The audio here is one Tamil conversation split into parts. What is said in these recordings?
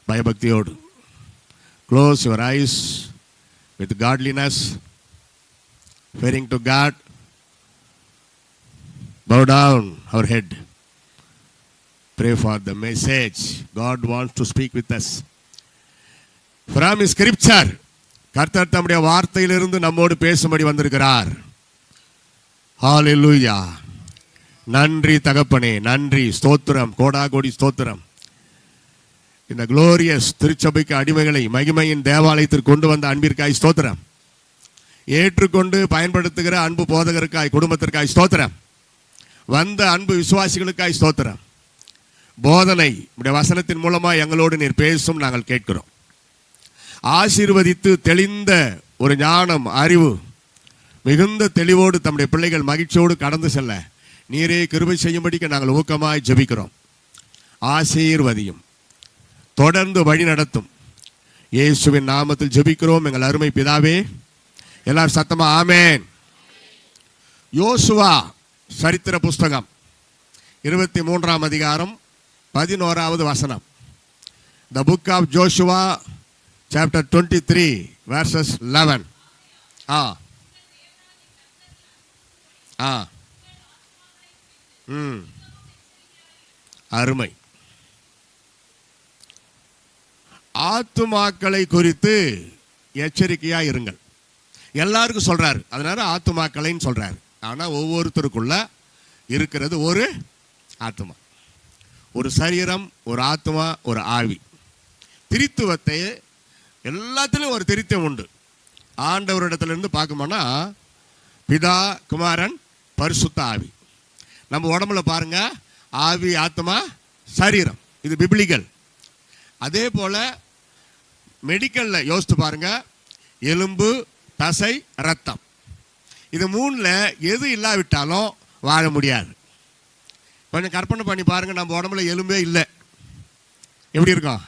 பயபக்தியோடு close your eyes with godliness, fearing to God, bow down our head, pray for the message God wants to speak with us from Scripture. கர்த்தர் தம்முடைய வார்த்தையிலிருந்து நம்மோடு பேசும்படி வந்திருக்கிறார். ஹalleluya. நன்றி தகப்பனே, நன்றி, ஸ்தோத்திரம், கோடாகோடி ஸ்தோத்திரம். இந்த குளோரியஸ் திருச்சபைக்கு அடிமைகளை மகிமையின் தேவாலயத்திற்கு கொண்டு வந்த அன்பிற்காய் ஸ்தோத்திரம். ஏற்றுக்கொண்டு பயன்படுத்துகிற அன்பு போதகருக்காய், குடும்பத்திற்காய் ஸ்தோத்திரம். வந்த அன்பு விசுவாசிகளுக்காய் ஸ்தோத்திரம். போதனை உடைய வசனத்தின் மூலமாக எங்களோடு நீர் பேசும் நாங்கள் கேட்கிறோம். ஆசீர்வதித்து தெளிந்த ஒரு ஞானம், அறிவு மிகுந்த தெளிவோடு தம்முடைய பிள்ளைகள் மகிழ்ச்சியோடு கடந்து செல்ல நீரே கிருபை செய்யும்படிக்கு நாங்கள் ஊக்கமாய் ஜெபிக்கிறோம். ஆசீர்வதியும், தொடர்ந்து வழி நடத்தும். இயேசுவின் நாமத்தில் ஜெபிக்கிறோம் எங்கள் அருமை பிதாவே. எல்லாரும் சத்தமா ஆமென். யோசுவா சரித்திர புஸ்தகம் 23ஆம் அதிகாரம் 11வது வசனம். The book of Joshua chapter 23 verses 11. அருமை. ஆத்துமாக்களை குறித்து எச்சரிக்கையா இருங்கள். எல்லாருக்கும் சொல்றாரு, அதனால ஆத்துமாக்களைன்னு சொல்றாரு. ஆனா ஒவ்வொருத்தருக்குள்ள இருக்கிறது ஒரு ஆத்மா, ஒரு சரீரம், ஒரு ஆத்மா, ஒரு ஆவி. திரித்துவத்தை எல்லாத்திலும் ஒரு திரித்தம் உண்டு. ஆண்டவரிடத்திலிருந்து பார்க்கணும்னா பிதா, குமாரன், பரிசுத்த ஆவி. நம்ம உடம்புல பாருங்க, ஆவி, ஆத்மா, சரீரம், இது பிப்ளிக்கல். அதே போல மெடிக்கல்ல யோசித்து பாருங்க, எலும்பு, தசை, ரத்தம், இது மூணுல எது இல்லாவிட்டாலும் வாழ முடியாது. கொஞ்சம் கற்பனை பண்ணி பாருங்க, நம்ம உடம்புல எலும்பே இல்லை, எப்படி இருக்கும்?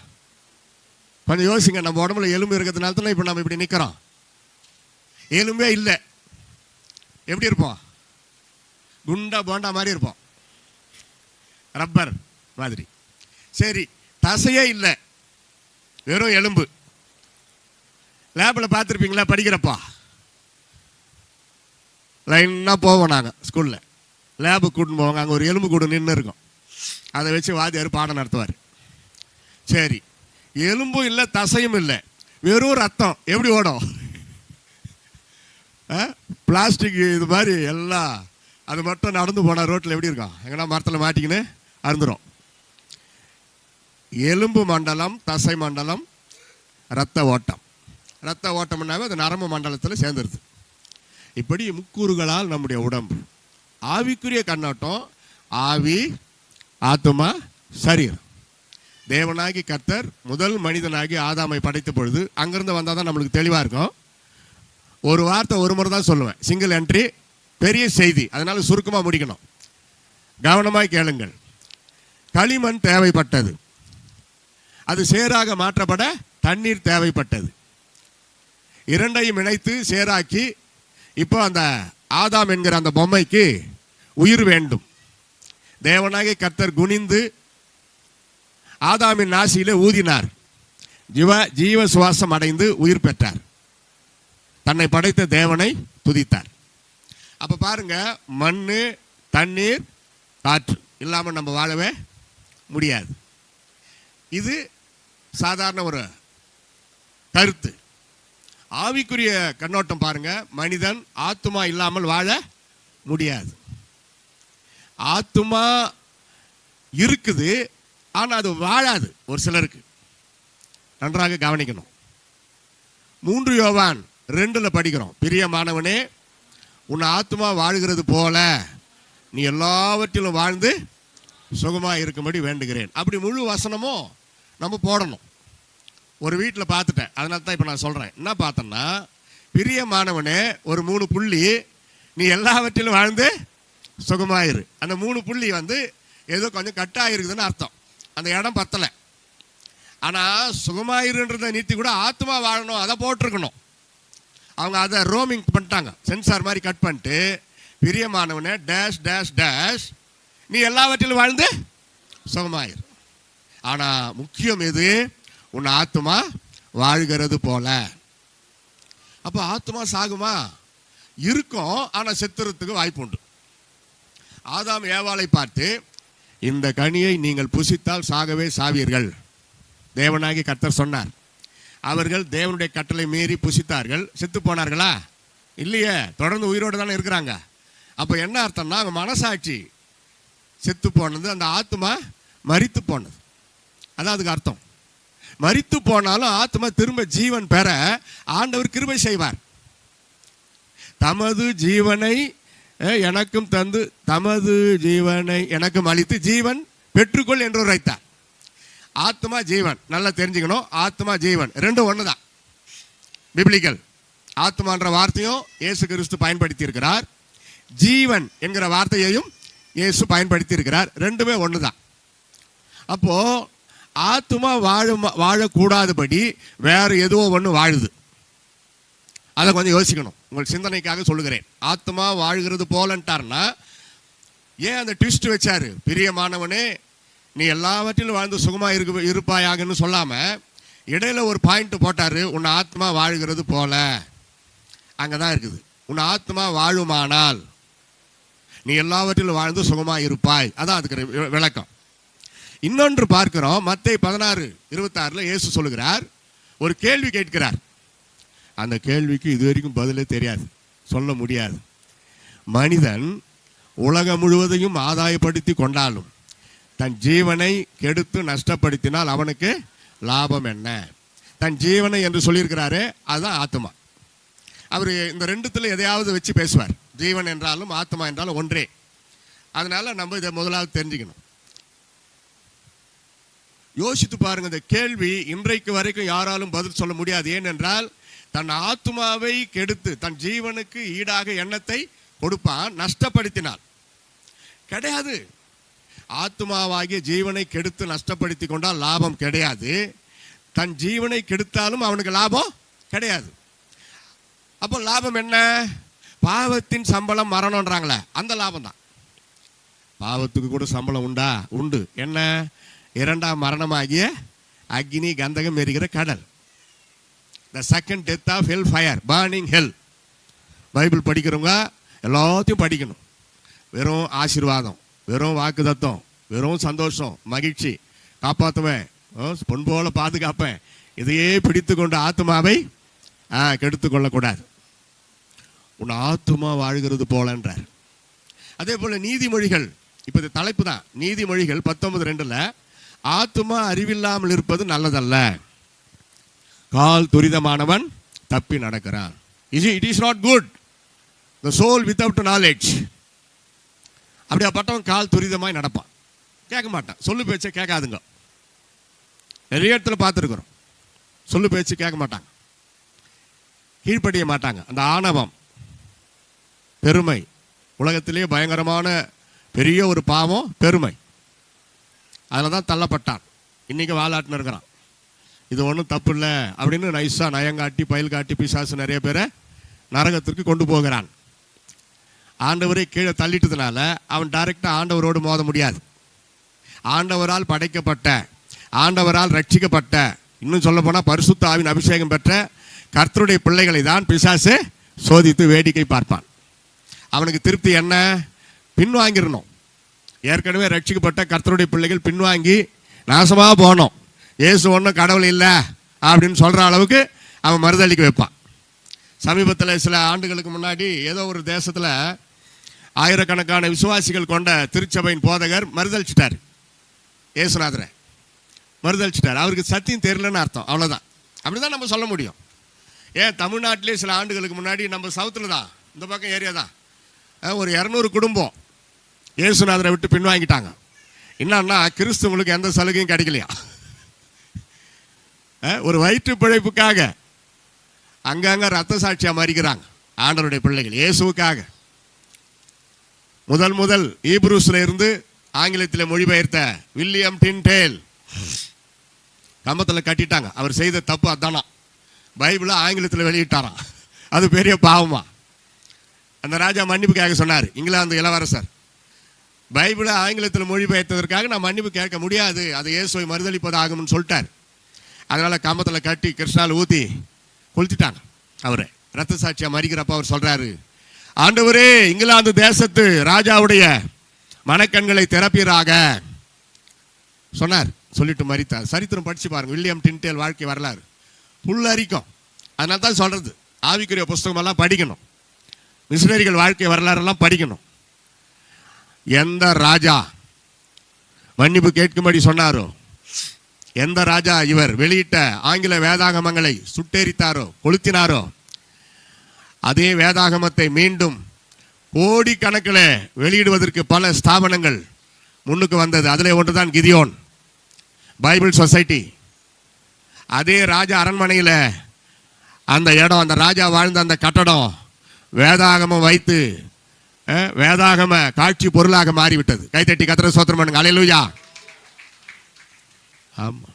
கொஞ்சம் யோசிங்க. நம்ம உடம்புல எலும்பு இருக்கிறதுனால தான் இப்போ நம்ம இப்படி நிற்கிறோம். எலும்பே இல்லை, எப்படி இருப்போம்? குண்டா போண்டா மாதிரி இருப்போம், ரப்பர் மாதிரி. சரி, தசையே இல்லை, வெறும் எலும்பு. லேபில் பார்த்துருப்பீங்களா? படிக்கிறப்பா லைனாக போவோம் நாங்கள் ஸ்கூலில். லேபுக்கு கூட்டின்னு போவாங்க, அங்கே ஒரு எலும்பு கூடு நின்று இருக்கும், அதை வச்சு வாத்தியார் பாடம் நடத்துவார். சரி, எலும்பும் இல்லை, தசையும் இல்லை, வெறும் ரத்தம், எப்படி ஓடும்? பிளாஸ்டிக் இது மாதிரி எல்லாம். அது மட்டும் நடந்து போனால் ரோட்டில் எப்படி இருக்கும்? எங்கன்னா மரத்தில் மாட்டிக்கின்னு அறுந்துடும். எலும்பு மண்டலம், தசை மண்டலம், இரத்த ஓட்டம். இரத்த ஓட்டம்னாவே அது நரம்பு மண்டலத்தில் சேர்ந்துருது. இப்படி முக்கூறுகளால் நம்முடைய உடம்பு. ஆவிக்குரிய கண்ணோட்டம், ஆவி, ஆத்துமா, சரீரம். தேவனாகி கர்த்தர் முதல் மனிதனாகி ஆதாமை படைத்த பொழுது, அங்கிருந்து வந்தால் தான் நம்மளுக்கு தெளிவாக இருக்கும். ஒரு வார்த்தை ஒரு முறை தான் சொல்லுவேன், சிங்கிள் என்ட்ரி, பெரிய செய்தி, அதனால சுருக்கமாக முடிக்கணும். கவனமாக கேளுங்கள். களிமண் தேவைப்பட்டது, அது சேராக மாற்றப்பட தண்ணீர் தேவைப்பட்டது. இரண்டையும் இணைத்து சேராக்கி இப்போ அந்த ஆதாம் என்கிற அந்த பொம்மைக்கு உயிர் வேண்டும். தேவனாகிய கர்த்தர் குனிந்து ஆதாமின் நாசியிலே ஊதினார். ஜீவ சுவாசம் அடைந்து உயிர் பெற்றார். தன்னை படைத்த தேவனை துதித்தார். அப்போ பாருங்க, மண், தண்ணீர், காற்று இல்லாமல் நம்ம வாழவே முடியாது. இது சாதாரண ஒரு கருத்து. ஆவிக்குரிய கண்ணோட்டம் பாருங்க, மனிதன் ஆத்துமா இல்லாமல் வாழ முடியாது. ஆத்துமா இருக்குது, ஆனால் அது வாழாது ஒரு சிலருக்கு. நன்றாக கவனிக்கணும். 3 யோவான் 2 படிக்கிறோம், பிரியமானவனே, உன் ஆத்துமா வாழ்கிறது போல நீ எல்லாவற்றிலும் வாழ்ந்து சுகமாக இருக்கும்படி வேண்டுகிறேன். அப்படி முழு வசனமும் நம்ம போடணும். ஒரு வீட்டில் பார்த்துட்டேன், அதனால தான் இப்போ நான் சொல்கிறேன். என்ன பார்த்தேன்னா, பிரியமானவனே ஒரு 3 புள்ளி, நீ எல்லாவற்றிலும் வாழ்ந்து சுகமாயிரு. அந்த 3 புள்ளி ஏதோ கொஞ்சம் கட்டாயிருக்குதுன்னு அர்த்தம். அந்த இடம் பத்தலை. ஆனால் சுகமாயிருன்றதை நீத்தி கூட ஆத்மா வாழணும், அதை போட்டிருக்கணும். அவங்க அதை ரோமிங் பண்ணிட்டாங்க, சென்சார் மாதிரி கட் பண்ணிட்டு, பிரியமானவனே டேஷ் டேஷ் டேஷ் நீ எல்லாவற்றிலும் வாழ்ந்து சுகமாயிரு. ஆனால் முக்கியம் எது? உன் ஆத்துமா வாழ்கிறது போல. அப்போ ஆத்துமா சாகுமா? இருக்கும், ஆனால் செத்துறதுக்கு வாய்ப்பு உண்டு. ஆதாம் ஏவாளை பார்த்து, இந்த கனியை நீங்கள் புசித்தால் சாகவே சாவீர்கள் தேவனாகி கர்த்தர் சொன்னார். அவர்கள் தேவனுடைய கட்டளை மீறி புசித்தார்கள். செத்து போனார்களா? இல்லையே, தொடர்ந்து உயிரோடு தானே இருக்கிறாங்க. அப்போ என்ன அர்த்தம்னா, அவங்க மனசாட்சி செத்து போனது, அந்த ஆத்மா மரித்து போனது. அதான் அதுக்கு அர்த்தம். மரித்து போனாலும் ஆத்மா திரும்ப ஜீவன் பெற ஆண்டவர் கிருபை செய்வார். தமது ஜீவனை எனக்கும் தந்து தமது ஜீவனை எனக்கும் அளித்து ஜீவன் பெற்றுக்கொள் என்று உரைத்தார். ஆத்மா ஜீவன் நல்லா தெரிஞ்சுக்கணும். ஆத்மா ஜீவன் ரெண்டும் ஒன்று தான். பிப்ளிக்கல் ஆத்மான்ற வார்த்தையும் இயேசு கிறிஸ்து பயன்படுத்தி இருக்கிறார். ஜீவன் என்கிற வார்த்தையையும் இயேசு பயன்படுத்தி இருக்கிறார். ரெண்டுமே ஒன்று தான். அப்போ ஆத்மா வாழக்கூடாதபடி வேற ஏதோ ஒன்று வாழுது. அதை கொஞ்சம் யோசிக்கணும். உங்கள் சிந்தனைக்காக சொல்லுகிறேன். ஆத்மா வாழ்கிறது போலன்ட்டார்னா ஏன் அந்த ட்விஸ்ட் வச்சாரு? பிரியமானவனே, நீ எல்லாவற்றிலும் வாழ்ந்து சுகமா இருப்பாயாகன்னு சொல்லாம இடையில ஒரு பாயிண்ட் போட்டாரு. உன் ஆத்மா வாழ்கிறது போல. அங்கதான் இருக்குது. உன் ஆத்மா வாழுமானால் நீ எல்லாவற்றிலும் வாழ்ந்து சுகமா இருப்பாய். அதான் அதுக்கு விளக்கம். இன்னொன்று பார்க்கிறோம். மத்தேயு 16:26 இயேசு சொல்லுகிறார், ஒரு கேள்வி கேட்கிறார். அந்த கேள்விக்கு இதுவரைக்கும் பதிலே தெரியாது, சொல்ல முடியாது. மனிதன் உலகம் முழுவதையும் ஆதாயப்படுத்தி கொண்டாலும் தன் ஜீவனை கெடுத்து நஷ்டப்படுத்தினால் அவனுக்கு லாபம் என்ன? தன் ஜீவனை என்று சொல்லியிருக்கிறாரு, அதுதான் ஆத்மா. அவர் இந்த ரெண்டுத்துல எதையாவது வச்சு பேசுவார். ஜீவன் என்றாலும் ஆத்மா என்றாலும் ஒன்றே. அதனால நம்ம இதை முதலாவது தெரிஞ்சுக்கணும். யோசித்து பாருங்க. இந்த கேள்வி இன்றைக்கு வரைக்கும் யாராலும் பதில் சொல்ல முடியாது. ஏனென்றால் தன் ஆத்மாவை கெடுத்து தன் ஜீவனுக்கு ஈடாக எண்ணத்தை கொடுப்பான். நஷ்டப்படுத்தினால் கிடையாது. ஆத்மாவாகிய ஜீவனை கெடுத்து நஷ்டப்படுத்தி கொண்டால் லாபம் கிடையாது. தன் ஜீவனை கெடுத்தாலும் அவனுக்கு லாபம் கிடையாது. அப்போ லாபம் என்ன? பாவத்தின் சம்பளம் மரணம்ன்றாங்களே, அந்த லாபம் தான். பாவத்துக்கு கூட சம்பளம் உண்டா? உண்டு. என்ன? இரண்டாம் மரணமாகிய அக்னி கந்தகம் எரிகிற கடல். The second death of hell fire, burning hell. Bible படிக்கிறவங்க எல்லாத்தையும் படிக்கணும். வெறும் ஆசீர்வாதம், வெறும் வாக்கு தத்துவம், வெறும் சந்தோஷம், மகிழ்ச்சி, காப்பாற்றுவேன், பொன் போல பாதுகாப்பேன், இதையே பிடித்து கொண்டு ஆத்மாவை கெடுத்து கொள்ளக்கூடாது. உன் ஆத்மா வாழ்கிறது போலன்றார். அதே போல நீதிமொழிகள், இப்போ இது தலைப்பு தான். நீதிமொழிகள் 19:2 ஆத்மா அறிவில்லாமல் இருப்பது நல்லதல்ல, கால் துரிதமானவன் தப்பி நடக்கிறான். It is not good the soul without knowledge. அப்படியாப்பட்டவன் கால் துரிதமாய் நடப்பான், கேட்க மாட்டான். சொல்லு பேச்சை கேட்காதுங்க. நிறைய இடத்துல பார்த்துருக்குறோம். சொல்லு பேச்சு கேட்க மாட்டாங்க, கீழ்ப்படிய மாட்டாங்க. அந்த ஆணவம், பெருமை, உலகத்திலேயே பயங்கரமான பெரிய ஒரு பாவம் பெருமை. அதில் தான் தள்ளப்பட்டான். இன்னைக்கு வாலாட்டுன்னு இருக்கிறான். இது ஒன்றும் தப்பு இல்லை அப்படின்னு நைஸாக நயங்காட்டி பயில் காட்டி பிசாசு நிறைய பேரை நரகத்திற்கு கொண்டு போகிறான். ஆண்டவரை கீழே தள்ளிட்டதுனால அவன் டைரக்டாக ஆண்டவரோடு மோத முடியாது. ஆண்டவரால் படைக்கப்பட்ட, ஆண்டவரால் ரட்சிக்கப்பட்ட, இன்னும் சொல்ல போனால் பரிசுத்த ஆவியின் அபிஷேகம் பெற்ற கர்த்தருடைய பிள்ளைகளை தான் பிசாசு சோதித்து வேடிக்கை பார்ப்பான். அவனுக்கு திருப்தி என்ன? பின்வாங்கிடணும். ஏற்கனவே ரட்சிக்கப்பட்ட கர்த்தருடைய பிள்ளைகள் பின்வாங்கி நாசமாக போனோம், இயேசு ஒன்றும் கடவுள் இல்லை அப்படின்னு சொல்கிற அளவுக்கு அவன் மறுதளிக்க வைப்பான். சமீபத்தில் சில ஆண்டுகளுக்கு முன்னாடி ஏதோ ஒரு தேசத்தில் ஆயிரக்கணக்கான விசுவாசிகள் கொண்ட திருச்சபையின் போதகர் மறுதளிச்சிட்டார். இயேசுநாதரை மறுதளிச்சிட்டார். அவருக்கு சத்தியம் தெரியலன்னு அர்த்தம், அவ்வளோதான். அப்படி தான் நம்ம சொல்ல முடியும். ஏன் தமிழ்நாட்டிலே சில ஆண்டுகளுக்கு முன்னாடி நம்ம சவுத்தில் தான், இந்த பக்கம் ஏரியா தான், ஒரு 200 குடும்பம் இயேசுநாதரை விட்டு பின்வாங்கிட்டாங்க. என்னன்னா கிறிஸ்துவங்களுக்கு எந்த சலுகையும் கிடைக்கலையா. ஒரு வயிற்று பிழைப்புக்காக அங்கங்க ரத்த சாட்சியா மறிக்கிறாங்க ஆண்டவருடைய பிள்ளைகள் இயேசுவுக்காக. முதல் ஈப்ரூஸ்ல இருந்து ஆங்கிலத்தில் மொழிபெயர்த்த வில்லியம் டின்டேல் கம்பத்தில் கட்டிட்டாங்க. அவர் செய்த தப்பு அதானா, பைபிளை ஆங்கிலத்தில் வெளியிட்டாராம். அது பெரிய பாவமா. அந்த ராஜா மன்னிப்பு கேட்க சொன்னார். இங்கிலாந்து இளவரசர் பைபிளை ஆங்கிலத்தில் மொழிபெயர்த்ததற்காக நான் மன்னிப்பு கேட்க முடியாது, அது இயேசுவை மறுதளிப்பதாகும்னு சொல்லிட்டார். அதனால கம்பத்தில் கட்டி கிருஷ்ணாவில் ஊற்றி கொளுத்திட்டாங்க. அவரை ரத்த சாட்சியா மறிக்கிறப்ப அவர் சொல்றாரு, ஆண்டவரே இங்கிலாந்து தேசத்து ராஜாவுடைய மனக்கண்களை திறப்பீராக சொன்னார். சொல்லிட்டு மறித்தார். சரித்திரம் படிச்சு பாருங்க, வில்லியம் டின்டேல் வாழ்க்கை வரலாறு புல்லரிக்கும். அதனால தான் சொல்றது, ஆவிக்குரிய புஸ்தகம் எல்லாம் படிக்கணும், மிஷனரிகள் வாழ்க்கை வரலாறெல்லாம் படிக்கணும். எந்த ராஜா மன்னிப்பு கேட்கும்படி சொன்னாரோ, எந்த ராஜா இவர் வெளியிட்ட ஆங்கில வேதாகமங்களை சுட்டெரித்தாரோ, கொளுத்தினாரோ, அதே வேதாகமத்தை மீண்டும் கோடிக்கணக்கில் வெளியிடுவதற்கு பல ஸ்தாபனங்கள் முன்னுக்கு வந்தது. அதில் ஒன்றுதான் கிதியோன் பைபிள் சொசைட்டி. அதே ராஜா அரண்மனையில் அந்த இடம், அந்த ராஜா வாழ்ந்த அந்த கட்டடம் வேதாகமம் வைத்து வேதாகம காட்சி பொருளாக மாறிவிட்டது. கைத்தட்டி கத்திர ஸ்தோத்திரம் பண்ணுங்க. அல்லேலூயா. ஆமா,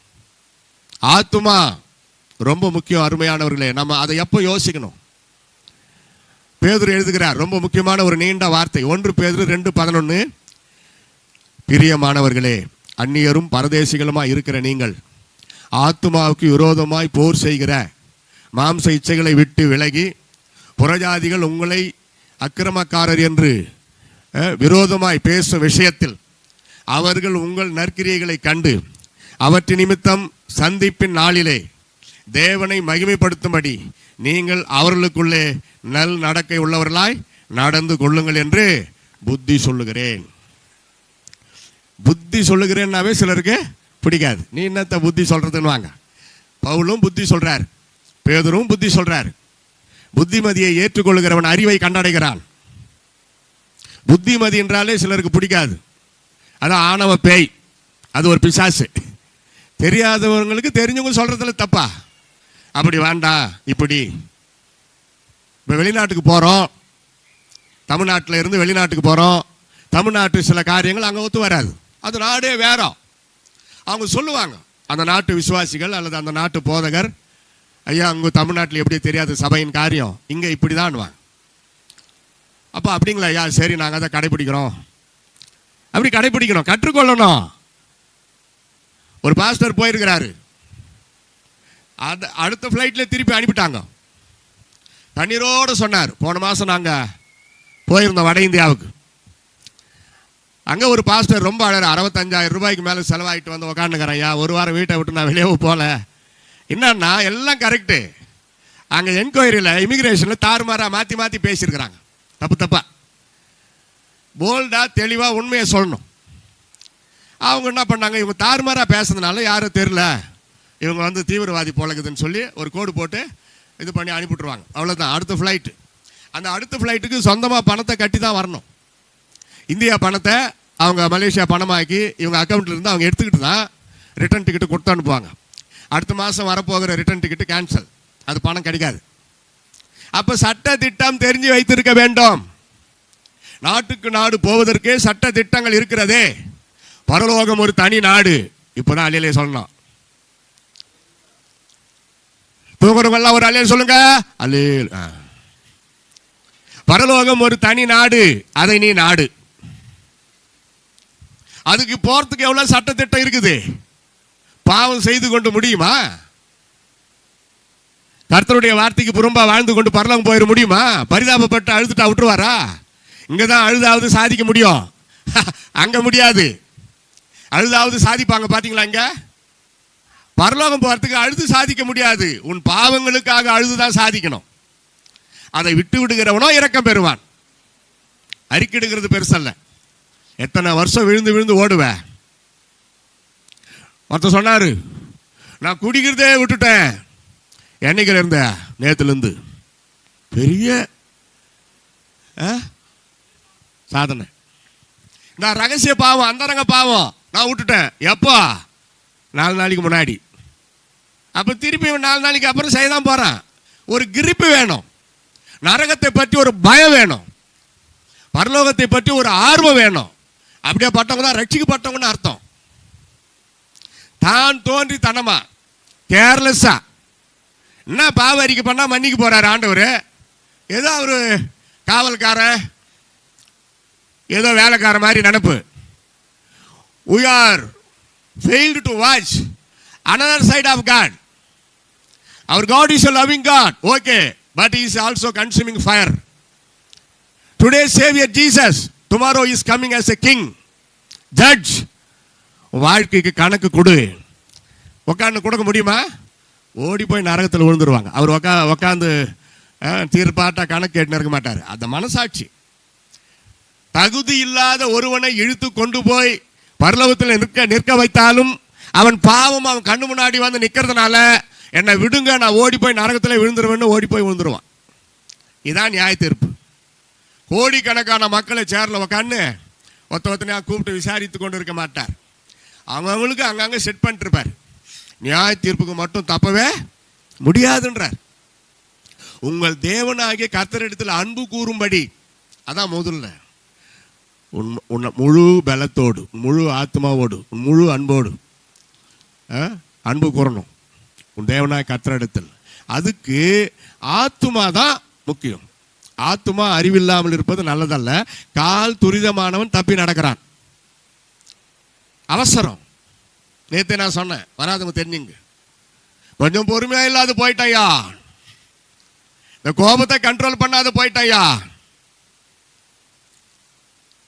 ஆத்துமா ரொம்ப முக்கியம். அருமையானவர்களே, நம்ம அதை எப்போ யோசிக்கணும்? பேதுரு எழுதுகிறார் ரொம்ப முக்கியமான ஒரு நீண்ட வார்த்தை. 1 பேதுரு 2:11, பிரியமானவர்களே, அந்நியரும் பரதேசிகளுமா இருக்கிற நீங்கள் ஆத்துமாவுக்கு விரோதமாய் போர் செய்கிற மாம்ச இச்சைகளை விட்டு விலகி, புறஜாதிகள் உங்களை அக்கிரமக்காரர் என்று விரோதமாய் பேசும் விஷயத்தில் அவர்கள் உங்கள் நற்கிரியைகளை கண்டு அவற்றின் நிமித்தம் சந்திப்பின் நாளிலே தேவனை மகிமைப்படுத்தும்படி நீங்கள் அவர்களுக்குள்ளே நல் நடக்கை உள்ளவர்களாய் நடந்து கொள்ளுங்கள் என்று புத்தி சொல்லுகிறேன். புத்தி சொல்லுகிறேன்னாவே சிலருக்கு பிடிக்காது. நீ என்னத்த புத்தி சொல்றதுன்னு வாங்க. பவுலும் புத்தி சொல்றார், பேதுரும் புத்தி சொல்றார். புத்திமதியை ஏற்றுக்கொள்ளுகிறவன் அறிவை கண்டடைகிறான். புத்திமதி என்றாலே சிலருக்கு பிடிக்காது. அதான் ஆணவ பேய், அது ஒரு பிசாசு. தெரியாதவங்களுக்கு தெரிஞ்சவங்க சொல்றதுல தப்பா? அப்படி வேண்டாம். இப்படி இப்போ வெளிநாட்டுக்கு போகிறோம், தமிழ்நாட்டில் இருந்து வெளிநாட்டுக்கு போகிறோம். தமிழ்நாட்டு சில காரியங்கள் அங்கே ஒத்து வராது. அது நாடே வேற. அவங்க சொல்லுவாங்க, அந்த நாட்டு விசுவாசிகள் அல்லது அந்த நாட்டு போதகர், ஐயா அங்கே தமிழ்நாட்டில் எப்படி தெரியாது சபையின் காரியம், இங்கே இப்படி தான் வாங்க. அப்போ அப்படிங்களா ஐயா, சரி நாங்கள் அதை கடைப்பிடிக்கிறோம். அப்படி கடைப்பிடிக்கணும், கற்றுக்கொள்ளணும். ஒரு பாஸ்டர் போயிருக்கிறாரு, அடுத்த ஃப்ளைட்டில் திருப்பி அனுப்பிட்டாங்க. தண்ணீரோடு சொன்னார், போன மாதம் நாங்கள் போயிருந்தோம் வட இந்தியாவுக்கு. அங்கே ஒரு பாஸ்டர் ரொம்ப அழகு, 65,000 ரூபாய்க்கு மேலே செலவாகிட்டு வந்து உக்காந்துக்கிறேன். ஐயா ஒரு வாரம் வீட்டை விட்டு நான் வெளியே போகல. என்னன்னா எல்லாம் கரெக்டு, அங்கே என்கொயரியில் இமிக்ரேஷனில் தாறுமாறாக மாற்றி மாற்றி பேசியிருக்கிறாங்க. தப்பு தப்பா போல்டாக தெளிவாக உண்மையை சொல்லணும். அவங்க என்ன பண்ணாங்க, இவங்க தாறுமாறாக பேசுறதுனால யாரும் தெரில, இவங்க வந்து தீவிரவாதி போலக்குதுன்னு சொல்லி ஒரு கோடு போட்டு இது பண்ணி அனுப்பிவிட்ருவாங்க. அவ்வளோதான். அடுத்த ஃப்ளைட்டு, அந்த அடுத்த ஃப்ளைட்டுக்கு சொந்தமாக பணத்தை கட்டி தான் வரணும். இந்தியா பணத்தை அவங்க மலேசியா பணமாக்கி இவங்க அக்கௌண்ட்டில் இருந்து அவங்க எடுத்துக்கிட்டு தான் ரிட்டர்ன் டிக்கெட்டு கொடுத்து அனுப்புவாங்க. அடுத்த மாதம் வரப்போகிற ரிட்டர்ன் டிக்கெட்டு கேன்சல், அது பணம் கிடைக்காது. அப்போ சட்ட திட்டம் தெரிஞ்சு வைத்திருக்க வேண்டும். நாட்டுக்கு நாடு போவதற்கே சட்ட திட்டங்கள் இருக்கிறதே. பரலோகம் ஒரு தனி நாடு. இப்போதான் அலையிலே சொல்லணும். தூங்குறவங்கெல்லாம் ஒரு அலையில் சொல்லுங்க, அலையில். பரலோகம் ஒரு தனி நாடு, அதை நீ நாடு. அதுக்கு போறதுக்கு எவ்வளவு சட்டத்திட்டம் இருக்குது. பாவம் செய்து கொண்டு முடியுமா? கர்த்தருடைய வார்த்தைக்கு புறம்பா வாழ்ந்து கொண்டு பரலோகம் போயிட முடியுமா? பரிதாபப்பட்டு அழுதுட்டா விட்டுருவாரா? இங்கதான் அழுதாவது சாதிக்க முடியும், அங்க முடியாது. அழுதாவது சாதிப்பாங்க பாத்தீங்களா? இங்க பரலோகம் போறதுக்கு அழுது சாதிக்க முடியாது. உன் பாவங்களுக்காக அழுதுதான் சாதிக்கணும். அதை விட்டு விடுகிறவனோ இரக்கம் பெறுவான். அறிக்கிடுகிறது பெருசல்ல. எத்தனை வருஷம் விழுந்து விழுந்து ஓடுவேன். ஒருத்தர் சொன்னாரு, நான் குடிக்கிறதே விட்டுட்டேன். என்னைக்குல இருந்த? நேத்துல இருந்து. பெரிய சாதனை. நான் ரகசிய பாவம், அந்தரங்க பாவம் நான் விட்டுட்டேன். எப்போ? 4 நாளைக்கு முன்னாடி. அப்ப திருப்பி 4 நாளைக்கு அப்புறம் செய்யதான் போறான். ஒரு கிரிப்பு வேணும். நரகத்தை பற்றி ஒரு பயம் வேணும். பரலோகத்தை பற்றி ஒரு ஆர்வம் வேணும். அப்படியே பட்டவங்க தான் ரட்சிக்கப்பட்டவங்கன்னு அர்த்தம். தான் தோன்றி தனமா கேர்லெஸ்ஸா என்ன பாவ அறிக்கை பண்ணா மன்னிக்க போறாரு ஆண்டவர். ஏதோ அவரு காவல்காரன், ஏதோ வேலைக்கார மாதிரி நினைப்பு. We are failed to watch another side of God. Our God is a loving God. Okay. But he is also consuming fire. Today's Savior Jesus, tomorrow is coming as a king, judge. வாழ்க்கைக்கு கணக்கு கொடு. உட்காந்து கொடுக்க முடியுமா? ஓடி போய் நரகத்தில் விழுந்துருவாங்க. அவர் உட்காந்து தீர்ப்பாட்டா கணக்கு கேட்டு இருக்க மாட்டார். அந்த மனசாட்சி தகுதி இல்லாத ஒருவனை இழுத்து கொண்டு போய் பரலோகத்தில் நிற்க வைத்தாலும் அவன் பாவம் அவன் கண்ணு முன்னாடி வந்து நிற்கிறதுனால என்னை விடுங்க, நான் ஓடி போய் நரகத்தில் விழுந்துருவேன்னு ஓடி போய் விழுந்துருவான். இதான் நியாய தீர்ப்பு. கோடிக்கணக்கான மக்களை சேர்ல உட்காந்து ஒத்தனையாக கூப்பிட்டு விசாரித்து கொண்டு இருக்க மாட்டார். அவங்களுக்கு அங்கங்கே செட் பண்ணிட்டு இருப்பார். நியாய தீர்ப்புக்கு மட்டும் தப்பவே முடியாதுன்றார். உங்கள் தேவனாகிய கர்த்தரிடத்தில் அன்பு கூறும்படி, அதான் முதல்ல உன்னை முழு பலத்தோடு, முழு ஆத்மாவோடு, முழு அன்போடு அன்பு கூறணும் உன் தேவனாகிய கர்த்தரிடத்தில். அதுக்கு ஆத்துமா தான் முக்கியம். ஆத்துமா அறிவில்லாமல் இருப்பது நல்லதல்ல. கால் துரிதமானவன் தப்பி நடக்கிறான். அவசரம். நேற்று நான் சொன்னேன், வராதவங்க தெரிஞ்சுங்க. கொஞ்சம் பொறுமையா இல்லாத போயிட்டாயா, இந்த கோபத்தை கண்ட்ரோல் பண்ணாத போயிட்டாயா,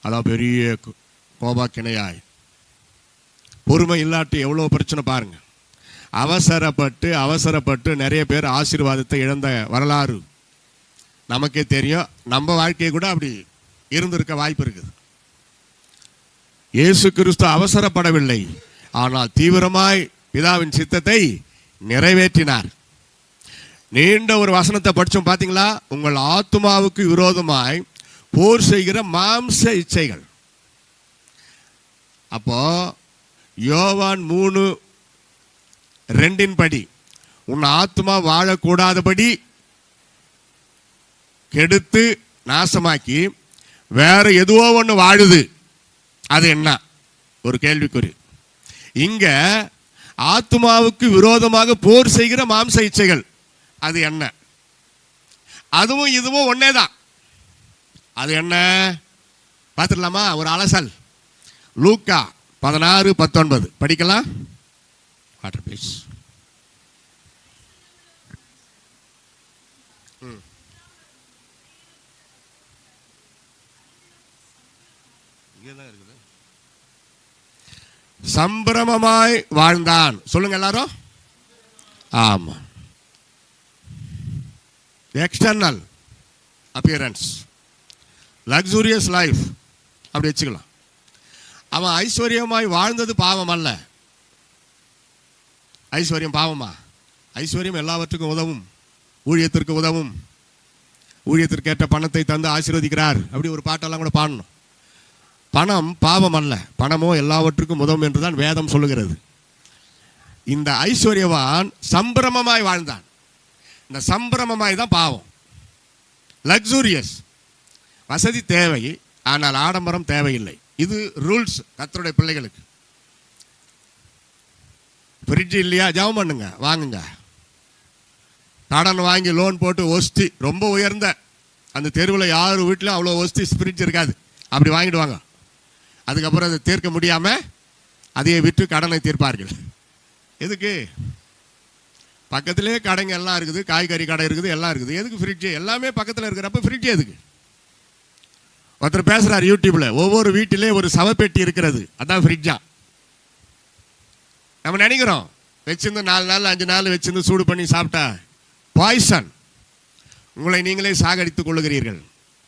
அதான் பெரிய கோபாக்கிணையாய். பொறுமை இல்லாட்டி எவ்வளோ பிரச்சனை பாருங்க. அவசரப்பட்டு நிறைய பேர் ஆசீர்வாதத்தை இழந்த வரலாறு நமக்கே தெரியும். நம்ம வாழ்க்கையை கூட அப்படி இருந்திருக்க வாய்ப்பு இருக்குது. இயேசு கிறிஸ்து அவசரப்படவில்லை, ஆனால் தீவிரமாய் பிதாவின் சித்தத்தை நிறைவேற்றினார். நீண்ட ஒரு வசனத்தை படிச்சோம் பார்த்தீங்களா? உங்கள் ஆத்துமாவுக்கு விரோதமாய் போர் செய்கிற மாம்ச இச்சைகள். அப்போ யோவான் 3:2 படி உன் ஆத்துமா வாழக்கூடாதபடி கெடுத்து நாசமாக்கி வேற எதுவோ ஒன்று வாழுது. அது என்ன? ஒரு கேள்விக்குறி. இங்க ஆத்மாவுக்கு விரோதமாக போர் செய்கிற மாம்ச இச்சைகள், அது என்ன? அதுவும் இதுவும் ஒன்னே தான். அது என்ன பார்த்துடலாமா? ஒரு அலசல். லூக்கா 16:19 படிக்கலாம். Water please. சம்பிரமமாய் வாழ்ந்தான். சொல்லுங்க எல்லாரும். ஆமா. எக்ஸ்டர்னல் அப்பியரன்ஸ், லக்ஸூரியஸ் லைஃப் அப்படி வச்சுக்கலாம். அவன் ஐஸ்வர்யமாய் வாழ்ந்தது பாவம் அல்ல. ஐஸ்வர்யம் பாவமா? ஐஸ்வர்யம் எல்லாவற்றுக்கும் உதவும், ஊழியத்திற்கு உதவும். ஊழியத்திற்கு ஏற்ற பணத்தை தந்து ஆசீர்வதிக்கிறார். அப்படி ஒரு பாட்டெல்லாம் கூட பாடணும். பணம் பாவம் அல்ல, பணமோ எல்லாவற்றுக்கும் உதவும் என்றுதான் வேதம் சொல்லுகிறது. இந்த ஐஸ்வர்யவான் சம்பிரமமாய் வாழ்ந்தான். இந்த சம்பிரமமாய் தான் பாவம். லக்ஸூரியஸ், வசதி தேவை, ஆனால் ஆடம்பரம் தேவையில்லை. இது ரூல்ஸ் கர்த்தருடைய பிள்ளைகளுக்கு. ஃப்ரிட்ஜ் இல்லையா? ஜெபம் பண்ணுங்க, வாங்குங்க. கடன் வாங்கி லோன் போட்டு ஒஸ்தி, ரொம்ப உயர்ந்த அந்த தெருவில் யார் வீட்டிலும் அவ்வளோ ஒஸ்தி ஃப்ரிட்ஜ் இருக்காது, அப்படி வாங்கிட்டு வாங்க. அதுக்கப்புறம் அதை தீர்க்க முடியாமல் அதையே விற்று கடனை தீர்ப்பார்கள். எதுக்கு? பக்கத்திலே கடைங்க எல்லாம் இருக்குது, காய்கறி கடை இருக்குது, எல்லாம் இருக்குது. எதுக்கு ஃப்ரிட்ஜு? எல்லாமே பக்கத்தில் இருக்கிறப்ப ஃப்ரிட்ஜ் எதுக்கு? ஒருத்தர் பேசுகிறார் யூடியூப்ல, ஒவ்வொரு வீட்டிலே ஒரு சவப்பெட்டி இருக்கிறது, அதான் ஃப்ரிட்ஜா. நம்ம நினைக்கிறோம் வச்சிருந்து 4 நாள் 5 நாள் வச்சிருந்து சூடு பண்ணி சாப்பிட்டா பாய்சன். உங்களை நீங்களே சாகடித்துக் கொள்ளுகிறீர்கள்.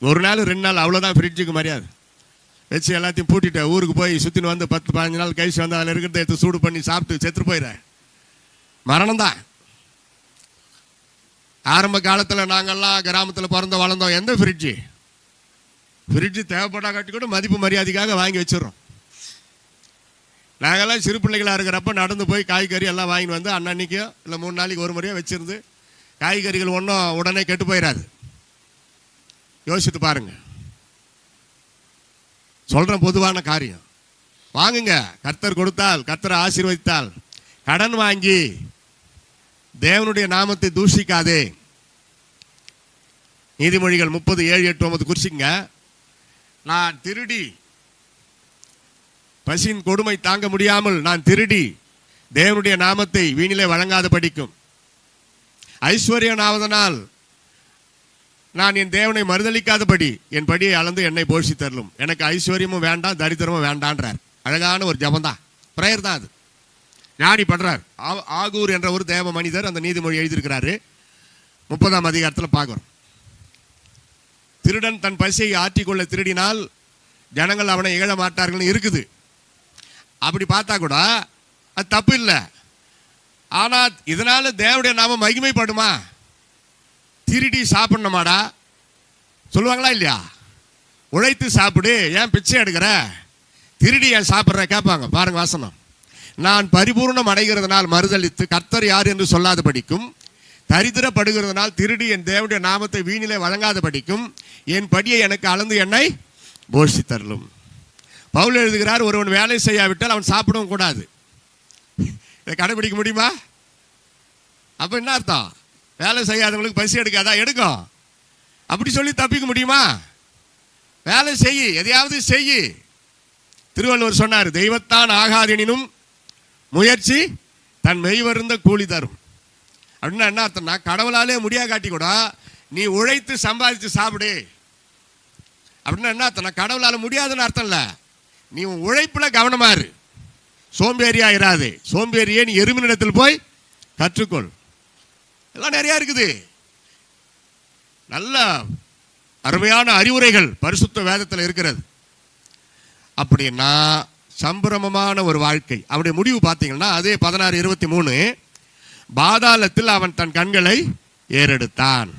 ஒரு நாள் 2 நாள் அவ்வளோதான் ஃப்ரிட்ஜுக்கு மரியாதை. வச்சு எல்லாத்தையும் பூட்டிட்டு ஊருக்கு போய் சுற்றின்னு வந்து 10-15 நாள் கழிச்சு வந்து அதில் இருக்கிறத எடுத்து சூடு பண்ணி சாப்பிட்டு செத்து போயிட மரணம் தான். ஆரம்ப காலத்தில் நாங்கள்லாம் கிராமத்தில் பிறந்த வளர்ந்தோம். எந்த ஃப்ரிட்ஜு தேவைப்பட்டா கட்டி கூட மதிப்பு மரியாதைக்காக வாங்கி வச்சிடறோம். நாங்கள்லாம் சிறு பிள்ளைகளாக இருக்கிறப்ப நடந்து போய் காய்கறி எல்லாம் வாங்கிட்டு வந்து அன்னன்னைக்கோ இல்லை 3 நாளைக்கு ஒரு முறையோ வச்சிருந்து காய்கறிகள் ஒன்றும் உடனே கெட்டு போயிடாது. யோசித்து பாருங்க. சொல்கிறேன் பொதுவான காரியம். வாங்குங்க. கர்த்தர் கொடுத்தால், கர்த்தரை ஆசீர்வதித்தால், கடன் வாங்கி தேவனுடைய நாமத்தை தூஷிக்காதே. நீதிமொழிகள் 30:7-8-9 குறிச்சிங்க. நான் திருடி, பசியின் கொடுமை தாங்க முடியாமல் நான் திருடி தேவனுடைய நாமத்தை வீணிலே வழங்காத படிக்கும். ஐஸ்வர்யனாவதனால் நான் என் தேவனை மறுதளிக்காதபடி என் படியை அளந்து என்னை போஷி தரலும். எனக்கு ஐஸ்வர்யமும் வேண்டாம், தரித்திரமும் வேண்டான்றார். அழகான ஒரு ஜபம் தான், பிரேயர் தான் அது. ஞானி பண்றார். ஆகூர் என்ற ஒரு தேவ மனிதர் அந்த நீதிமொழி எழுதியிருக்கிறாரு. 30ஆம் அதிகாரத்தில் பார்க்கிறோம். திருடன் தன் பசியை ஆற்றிக்கொள்ள திருடினால் ஜனங்கள் அவனை இகழ மாட்டார்கள் இருக்குது. அப்படி பார்த்தா கூட அது தப்பு இல்லை. ஆனா இதனால தேவனுடைய நாம மகிமைப்படுமா? திருடி சாப்பிடணுமாடா சொல்லுவாங்களா இல்லையா? உழைத்து சாப்பிடு, ஏன் பிச்சை எடுக்கிற? திருடி ஏன் சாப்பிட்ற கேட்பாங்க. பாருங்க வாசனம். நான் பரிபூர்ணம் அடைகிறதுனால் மறுதளித்து கர்த்தர் யார் என்று சொல்லாத படிக்கும், தரித்திரப்படுகிறதுனால் திருடி என் தேவனுடைய நாமத்தை வீணிலே வழங்காத படிக்கும், என் படியை எனக்கு அளந்து என்னை போஷி தரலும். பவுல் எழுதுகிறார், ஒருவன் வேலை செய்யாவிட்டால் அவன் சாப்பிடவும் கூடாது. இதை கடைபிடிக்க முடியுமா? அப்ப என்ன அர்த்தம்? வேலை செய்யாதவங்களுக்கு பசி எடுக்காதா? எடுக்கும். அப்படி சொல்லி தப்பிக்க முடியுமா? வேலை செய்யி, எதையாவது செய்யி. திருவள்ளுவர் சொன்னார், தெய்வத்தான் ஆகாதெனினும் முயற்சி தன் மெய்வருந்த கூலி தரும். அப்படின்னா என்ன அர்த்தம்னா, கடவுளாலே முடியா காட்டி கூட நீ உழைத்து சம்பாதிச்சு சாப்பிடு. அப்படின்னா என்ன அர்த்தம்னா, கடவுளால முடியாதுன்னு அர்த்தம் இல்லை. நீ உன் உழைப்புல கவனமா இரு, சோம்பேறியா இராது. சோம்பேறியே நீ எருமினிடத்தில் போய் கற்றுக்கொள். எல்லாம் நிறைய இருக்குது. நல்ல அருமையான அறிவுரைகள் பரிசுத்த வேதத்தில் இருக்கிறது. அப்படின்னா சம்பிரமமான ஒரு வாழ்க்கை. அவருடைய முடிவு பார்த்தீங்கன்னா அதே 16:23, பாதாளத்தில் அவன் தன் கண்களை ஏறெடுத்தான்.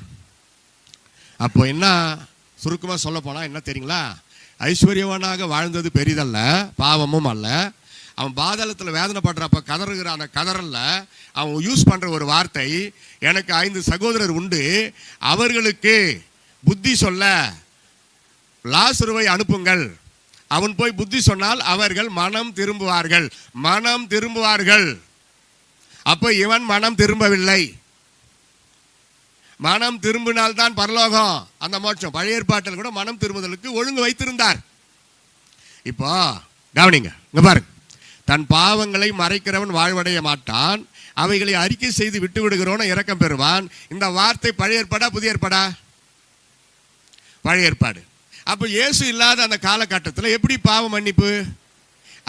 அப்போ என்ன, சுருக்கமாக சொல்ல போனா என்ன தெரியுங்களா? ஐஸ்வர்யவானாக வாழ்ந்தது பெரிதல்ல, பாவமும் அல்ல. அவன் பாதாளத்தில் வேதனைப்படுறப்ப கதறுகிற அந்த கதறல்ல அவன் யூஸ் பண்ற ஒரு வார்த்தை, எனக்கு 5 சகோதரர் உண்டு, அவர்களுக்கு புத்தி சொல்ல லாசருவை அனுப்புங்கள். அவன் போய் புத்தி சொன்னால் அவர்கள் மனம் திரும்புவார்கள். மனம் திரும்புவார்கள். அப்ப இவன் மனம் திரும்பவில்லை. மனம் திரும்பினால்தான் பரலோகம், அந்த மோட்சம். பழைய ஏற்பாட்டில் கூட மனம் திரும்புதலுக்கு ஒழுங்கு வைத்திருந்தார். இப்போ கவனிங்க, இங்க பாருங்க. தன் பாவங்களை மறைக்கிறவன் வாழ்வடைய மாட்டான், அவைகளை அறிக்கை செய்து விட்டு விடுகிறவன் இரக்கம் பெறுவான். இந்த வார்த்தை பழைய ஏற்பாடா புதிய ஏற்பாடா? பழைய ஏற்பாடு. அப்ப இயேசு இல்லாத அந்த காலகட்டத்தில் எப்படி பாவ மன்னிப்பு?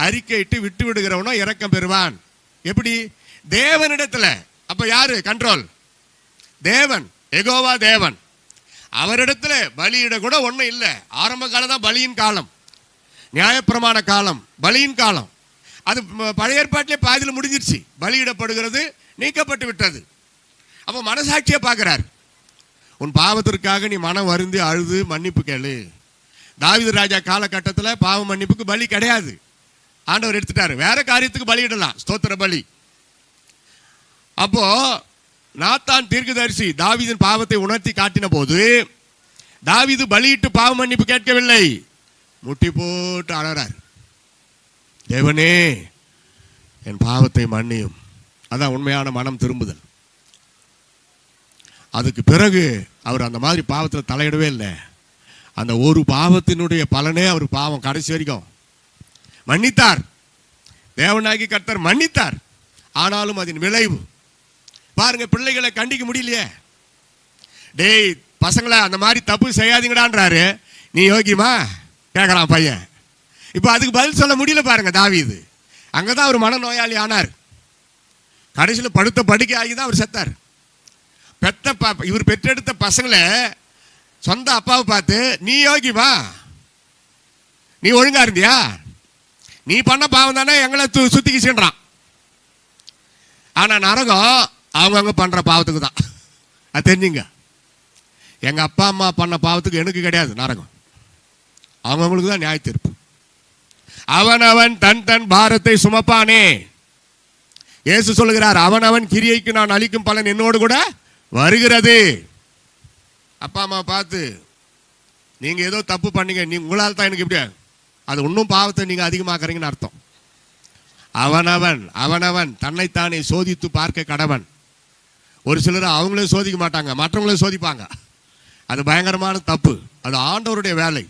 அறிக்கையிட்டு விட்டு விடுகிறவனோ இரக்கம் பெறுவான். எப்படி? தேவனிடத்துல. அப்ப யாரு கண்ட்ரோல்? தேவன், யெகோவா தேவன். அவரிடத்துல பலியிட கூட ஒன்றும் இல்லை. ஆரம்ப காலம் தான் பலியின் காலம், நியாயப்பிரமாண காலம், பலியின் காலம். அது பழைய ஏற்பாட்டிலே பாதியில் முடிஞ்சிருச்சு. பலியிடப்படுகிறது நீக்கப்பட்டு விட்டது. அப்போ மனசாட்சியை பார்க்கிறார். உன் பாவத்திற்காக நீ மனம் வருந்தி அழுது மன்னிப்பு கேளு. தாவீது ராஜா காலகட்டத்தில் பாவ மன்னிப்புக்கு பலி கிடையாது, ஆண்டவர் எடுத்துட்டாரு. வேற காரியத்துக்கு பலியிடலாம், ஸ்தோத்திர பலி. அப்போ நாத்தான் தீர்க்கதரிசி தாவீதின் பாவத்தை உணர்த்தி காட்டின போது தாவீது பலியிட்டு பாவ மன்னிப்பு கேட்கவில்லை, முட்டி போட்டு அழறார், தேவனே என் பாவத்தை மன்னியும். அதான் உண்மையான மனம் திரும்புதல். அதுக்கு பிறகு அவர் அந்த மாதிரி பாவத்தில் தலையிடவே இல்லை. அந்த ஒரு பாவத்தினுடைய பலனே அவர் பாவம் கடைசி வரைக்கும் மன்னித்தார். தேவனாகி கர்த்தர் மன்னித்தார். ஆனாலும் அதன் விளைவு பாருங்க. பிள்ளைகளை கண்டிக்க முடியலையே. டேய் பசங்களை அந்த மாதிரி தப்பு செய்யாதீங்கடான்றாரு, நீ யோகியமா கேட்கறான் பையன். இப்போ அதுக்கு பதில் சொல்ல முடியல பாருங்க. தாவீது அங்கதான் அவர் மனநோயாளி ஆனார். கடைசியில் படுத்த படுக்கை ஆகி தான் அவர் செத்தார். இவர் பெற்றெடுத்த பசங்களை சொந்த அப்பாவை பார்த்து, நீ யோகியமா, நீ ஒழுங்கா இருந்தியா, நீ பண்ண பாவம் தானே எங்களை சுத்திக்கு சென்றான். ஆனா நரகம் அவங்கவுங்க பண்ற பாவத்துக்கு தான். அது தெரிஞ்சுங்க. எங்க அப்பா அம்மா பண்ண பாவத்துக்கு எனக்கு கிடையாது நரகம், அவங்கவுங்களுக்கு தான் நியாய தீர்ப்பு. அவனவன் தன் தன் பாரத்தை சுமப்பானே. இயேசு சொல்லுகிறார், அவனவன் கிரியைக்கு நான் அளிக்கும் பலன் என்னோடு கூட வருகிறது. அப்பா அம்மா பார்த்து நீங்க ஏதோ தப்பு பண்ணீங்க, நீ உங்களால் தான் எனக்கு இப்படியா, அது இன்னும் பாவத்தை நீங்க அதிகமாக்குறீங்கன்னு அர்த்தம். அவனவன் அவனவன் தன்னைத்தானே சோதித்து பார்க்க கடவன். ஒரு சிலர் அவங்களே சோதிக்க மாட்டாங்க, மற்றவங்களே சோதிப்பாங்க. அது பயங்கரமான தப்பு. அது ஆண்டவருடைய வேலை.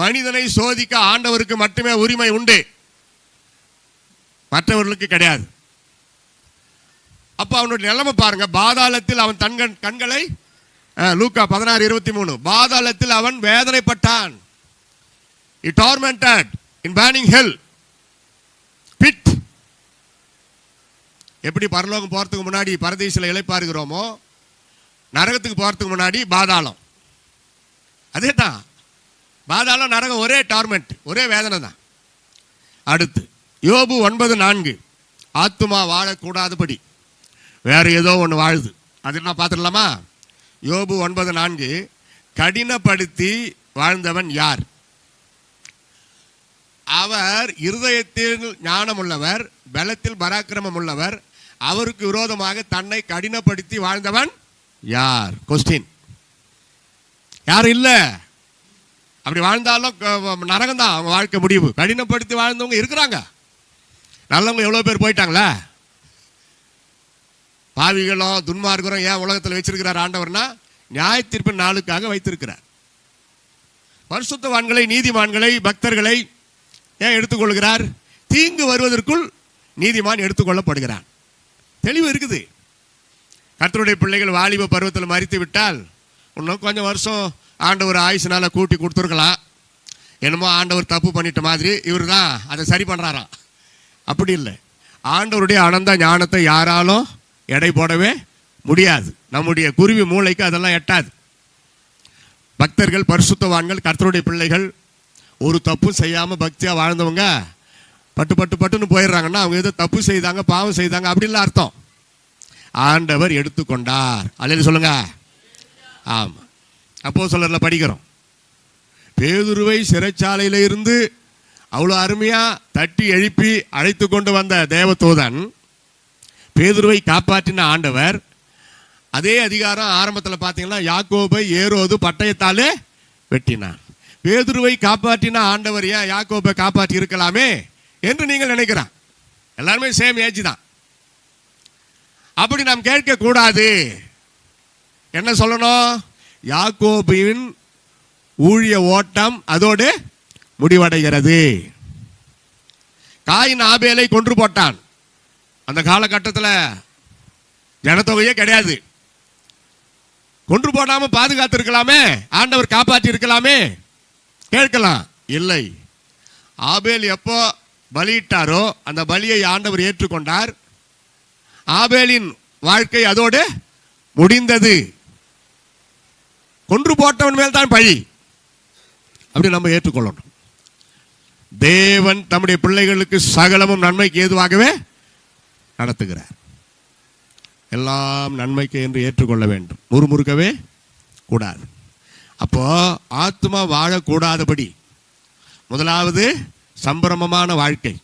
மனிதனை சோதிக்க ஆண்டவருக்கு மட்டுமே உரிமை உண்டு, மற்றவர்களுக்கு கிடையாது. அப்ப அவனுடைய நிலைமை பாருங்க. பாதாளத்தில் அவன் கண்களை லூக்கா 16:23 பாதாளத்தில் அவன் வேதனைப்பட்டான். He tormented in burning hell pit. எப்படி பரலோகம் போறதுக்கு முன்னாடி பரதீசில இளைப்பாறுகிறோமோ, நரகத்துக்கு போறதுக்கு முன்னாடி பாதாளம். அதே தான், பாதாளம் நரகம் ஒரே டார்மெண்ட், ஒரே வேதனை தான். அடுத்து யோபு 9:4 ஆத்துமா வாழக்கூடாதபடி வேற ஏதோ ஒன்று வாழுது. அது என்ன பார்த்துடலாமா? யோபு 9:4 கடினப்படுத்தி வாழ்ந்தவன் யார்? அவர் இருதயத்தில் ஞானம் உள்ளவர், பலத்தில் பராக்கிரமம் உள்ளவர், அவருக்கு விரோதமாக தன்னை கடினப்படுத்தி வாழ்ந்தவன் யார்? கொஸ்டின். யாரும் இல்லை. அப்படி வாழ்ந்தாலும் நரகம் தான் அவங்க வாழ்க்கை முடிவு. கடினப்படுத்தி வாழ்ந்தவங்க இருக்கிறாங்க, நல்லவங்க எவ்வளோ பேர் போயிட்டாங்களா? பாவிகளும் துன்மார்க்கரும் ஏன் உலகத்தில் வச்சிருக்கிறார் ஆண்டவர்னா, நியாய தீர்ப்பு நாளுக்காக வைத்திருக்கிறார். பரிசுத்தவான்களை, நீதிமான்களை, பக்தர்களை ஏன் எடுத்துக்கொள்கிறார்? தீங்கு வருவதற்குள் நீதிமான் எடுத்துக்கொள்ளப்படுகிறான். தெளிவு இருக்குது. கர்த்தருடைய பிள்ளைகள் வாலிப பருவத்தில் மரித்து விட்டால் இன்னும் கொஞ்சம் வருஷம் ஆண்டவர் ஆயுசினால கூட்டி கொடுத்துருக்கலாம். என்னமோ ஆண்டவர் தப்பு பண்ணிட்ட மாதிரி இவர் தான் அதை சரி பண்ணுறாராம். அப்படி இல்லை. ஆண்டவருடைய அனந்த ஞானத்தை யாராலும் எடை போடவே முடியாது. நம்முடைய குருவி மூளைக்கு அதெல்லாம் எட்டாது. பக்தர்கள், பரிசுத்தவான்கள், கர்த்தருடைய பிள்ளைகள் ஒரு தப்பும் செய்யாமல் பக்தியாக வாழ்ந்தவங்க பட்டுன்னு போயிடுறாங்கன்னா அவங்க ஏதோ தப்பு செய்தாங்க, பாவம் செய்தாங்க அப்படின்லாம் அர்த்தம். ஆண்டவர் எடுத்துக்கொண்டார். அல்லேலூயா சொல்லுங்க. ஆமாம், அப்போஸ்தலரில் படிக்கிறோம். பேதுருவை சிறைச்சாலையில் இருந்து அவ்வளோ அருமையாக தட்டி எழுப்பி அழைத்து கொண்டு வந்த தேவதூதன், பேதுருவை காப்பாற்றின ஆண்டவர். அதே அதிகாரம் ஆரம்பத்தில் பார்த்தீங்கன்னா யாக்கோபை ஏரோது பட்டயத்தாலே வெட்டினான். பேதுருவை காப்பாற்றின ஆண்டவர் ஏன் யாக்கோபை காப்பாற்றி இருக்கலாமே என்று நீங்கள் நினைக்கிறான். எல்லாருமே சேம் ஏஜ் தான். அப்படி நாம் கேட்க கூடாது. என்ன சொல்லணும்? யாக்கோபின் ஊழிய ஓட்டம் அதோடு முடிவடைகிறது. காயின் ஆபேலை கொன்று போட்டான். அந்த காலகட்டத்தில் ஜனத்தொகையே கிடையாது. கொன்று போடாம பாதுகாத்து இருக்கலாமே, ஆண்டவர் காப்பாற்றி இருக்கலாமே கேட்கலாம். இல்லை, ஆபேல் எப்போ பலியிட்டாரோ அந்த பலியை ஆண்டவர் ஏற்றுக்கொண்டார். ஆபேலின் வாழ்க்கை அதோடு முடிந்தது. கொன்று போட்டவன் மேல் தான் பழி. அப்படி நம்ம ஏற்றுக்கொள்ளணும். தேவன் தம்முடைய பிள்ளைகளுக்கு சகலமும் நன்மைக்கு ஏதுவாகவே நடத்துகிறார். எல்லாம் நன்மைக்கு என்று ஏற்றுக்கொள்ள வேண்டும், முறுமுறுக்கவே கூடாது. அப்போ ஆத்மா வாழக்கூடாதபடி முதலாவது சம்பிரமமான வாழ்க்கை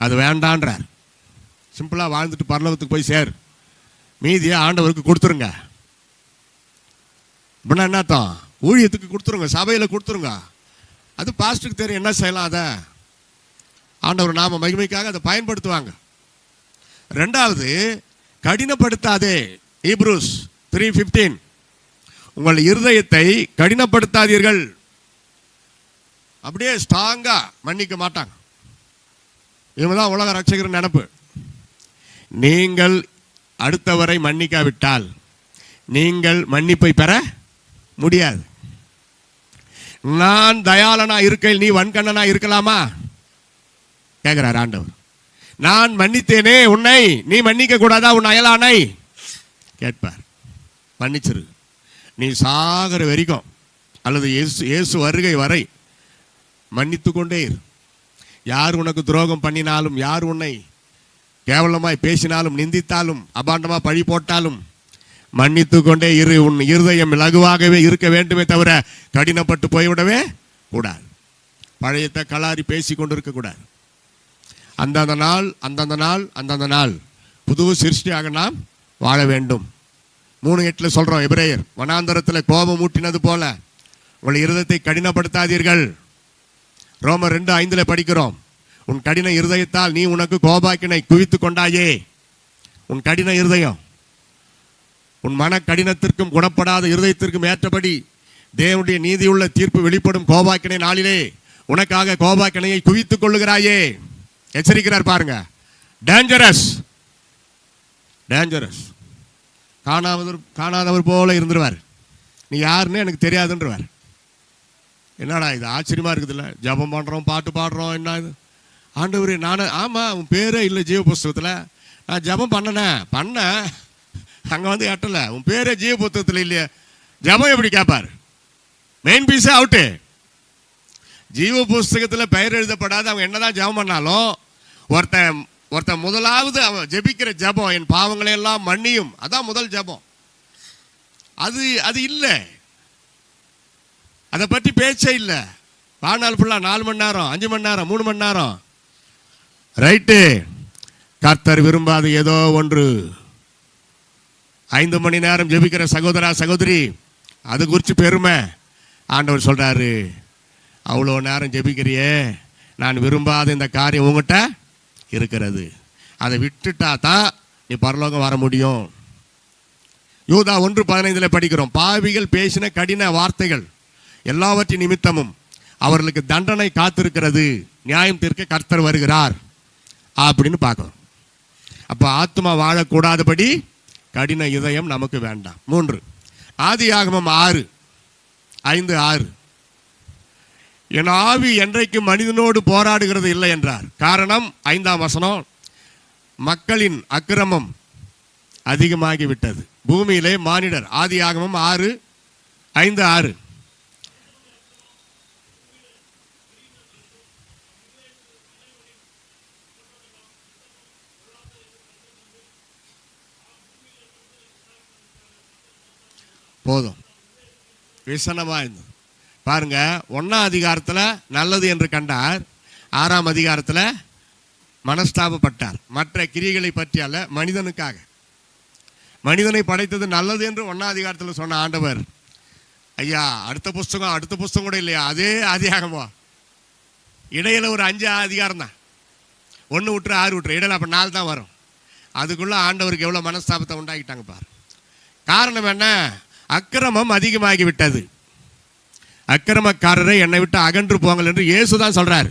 அது வேண்டான்றார். சிம்பிளாக வாழ்ந்துட்டு பரலோகத்துக்கு போய் சேர், மீதியை ஆண்டவருக்கு கொடுத்துருங்க. அப்படின்னா என்னத்தான்? ஊழியத்துக்கு கொடுத்துருங்க, சபையில் கொடுத்துருங்க. அது பாஸ்டருக்கு தெரியும் என்ன செய்யலாம். அதை ஆண்டவர் நாம மகிமைக்காக அதை பயன்படுத்துவாங்க. ரெண்டாவது, கடினப்படுத்தாதே. ஹீப்ரூஸ் 3:15 உங்கள் இருதயத்தை கடினப்படுத்தாதீர்கள். அப்படியே ஸ்ட்ராங்கா மன்னிக்க மாட்டாங்க. இவங்க தான் உலக ரட்சகர் நினைப்பு. நீங்கள் அடுத்தவரை மன்னிக்காவிட்டால் நீங்கள் மன்னிப்பை பெற முடியாது. நான் தயாளனா இருக்கையில் நீ வன்கண்ணனா இருக்கலாமா கேட்கிறார் ஆண்டவர். நான் மன்னித்தேனே உன்னை, நீ மன்னிக்க கூடாதா உன் அயலானை கேட்பார். மன்னிச்சிரு. நீ சாகர வரைக்கும் அல்லது இயேசு வருகை வரை மன்னித்து கொண்டே இரு. யார் உனக்கு துரோகம் பண்ணினாலும், யார் உன்னை கேவலமாய் பேசினாலும், நிந்தித்தாலும், அபாண்டமா பழி போட்டாலும் மன்னித்து கொண்டே இரு. உன் இருதயம் லகுவாகவே இருக்க வேண்டுமே தவிர கடினப்பட்டு போய்விடவே கூடாது. பழையத்தை கலாரி பேசி கொண்டிருக்க கூடாது. அந்தந்த நாள் புது சிருஷ்டியாக நாம் வாழ வேண்டும். 3:8 சொல்றோம். எபிரேயர் வனாந்தரத்தில் கோபம் ஊட்டினது போல உங்கள் இருதயத்தை கடினப்படுத்தாதீர்கள். ரோமர் 2:5 படிக்கிறோம். உன் கடின இருதயத்தால் நீ உனக்கு கோபாக்கினை குவித்து கொண்டாயே. உன் கடின இருதயம், உன் மன கடினத்திற்கும் குணப்படாத இருதயத்திற்கும் ஏற்றபடி தேவனுடைய நீதியுள்ள தீர்ப்பு வெளிப்படும் கோபாக்கினை நாளிலே உனக்காக கோபாக்கினையை குவித்துக் கொள்ளுகிறாயே. எச்சரிக்கிறார் பாருங்க. டேஞ்சரஸ். டேஞ்சரஸ். காணாதவர் போல இருந்துருவார். நீ யாருன்னு எனக்கு தெரியாதுன்றவார். என்னடா இது ஆச்சரியமாக இருக்குதுல்ல, ஜபம் பண்ணுறோம், பாட்டு பாடுறோம், என்ன இது ஆண்டவர் நான் ஆமாம் உன் பேரே இல்லை ஜீவ புஸ்தகத்தில். நான் ஜபம் பண்ணேன் அங்கே வந்து எட்டலை, உன் பேரே ஜீவ புஸ்தகத்தில் இல்லையே, ஜபம் எப்படி கேட்பார்? மெயின் பீஸே அவுட்டு. ஜீவ புஸ்தகத்தில் பெயர் எழுதப்படாத அவன் என்னதான் ஜபம் பண்ணாலும் ஒருத்தன் முதலாவது அவன் ஜெபிக்கிற ஜபம் என் பாவங்களை எல்லாம் மன்னியும், அதான் முதல் ஜபம். அது இல்லை, அதை பற்றி பேச்சே இல்லை. வாழ்நாள் ஃபுல்லாக 4 மணி நேரம் 5 மணி நேரம் 3 மணி நேரம் ரைட்டு. கர்த்தர் விரும்பாத ஏதோ ஒன்று 5 மணி நேரம் ஜெபிக்கிற சகோதரா சகோதரி, அது குறித்து பெருமை. ஆண்டவர் சொல்றாரு, அவ்வளோ நேரம் ஜெபிக்கிறியே, நான் விரும்பாத இந்த காரியம் உங்ககிட்ட இருக்கிறது, அதை விட்டுட்டா தான் நீ பரலோகம் வர முடியும். யூதா 1:15 படிக்கிறோம், பாவிகள் பேசின கடின வார்த்தைகள் எல்லாவற்றின் நிமித்தமும் அவர்களுக்கு தண்டனை காத்திருக்கிறது, நியாயம் தீர்க்க கர்த்தர் வருகிறார் அப்படின்னு பார்க்கணும். அப்போ ஆத்மா வாழக்கூடாதபடி கடின இதயம் நமக்கு வேண்டாம். 3 ஆதியாகமம் 6:5-6 என் ஆவி என்றைக்கும் மனிதனோடு போராடுகிறது இல்லை என்றார். காரணம் 5ஆம் வசனம், மக்களின் அக்கிரமம் அதிகமாகிவிட்டது பூமியிலே மானிடர். ஆதியாகமம் 6:5-6 போதும். விசனமா இருந்தது பாருங்க. 1ஆம் அதிகாரத்தில் நல்லது என்று கண்டார், 6ஆம் அதிகாரத்தில் மனஸ்தாபப்பட்டார். மற்ற கிரியைகளை பற்றி அல்ல, மனிதனுக்காக. மனிதனை படைத்தது நல்லது என்று 1ஆம் அதிகாரத்தில் சொன்ன ஆண்டவர், ஐயா அடுத்த புஸ்தகம் கூட இல்லையா, அதே ஆதியாகமோ இடையில ஒரு 5 அதிகாரம் தான், 1 விட்டுரு 6 விட்டுரு, இடையில அப்போ 4 தான் வரும். அதுக்குள்ள ஆண்டவருக்கு எவ்வளோ மனஸ்தாபத்தை உண்டாக்கிட்டாங்க பாரு. காரணம் என்ன? அக்கிரமம் அதிகமாகிவிட்டது. அக்கிரமக்காரரை என்னை விட்டு அகன்று போங்கள் என்று இயேசு தான் சொல்றாரு.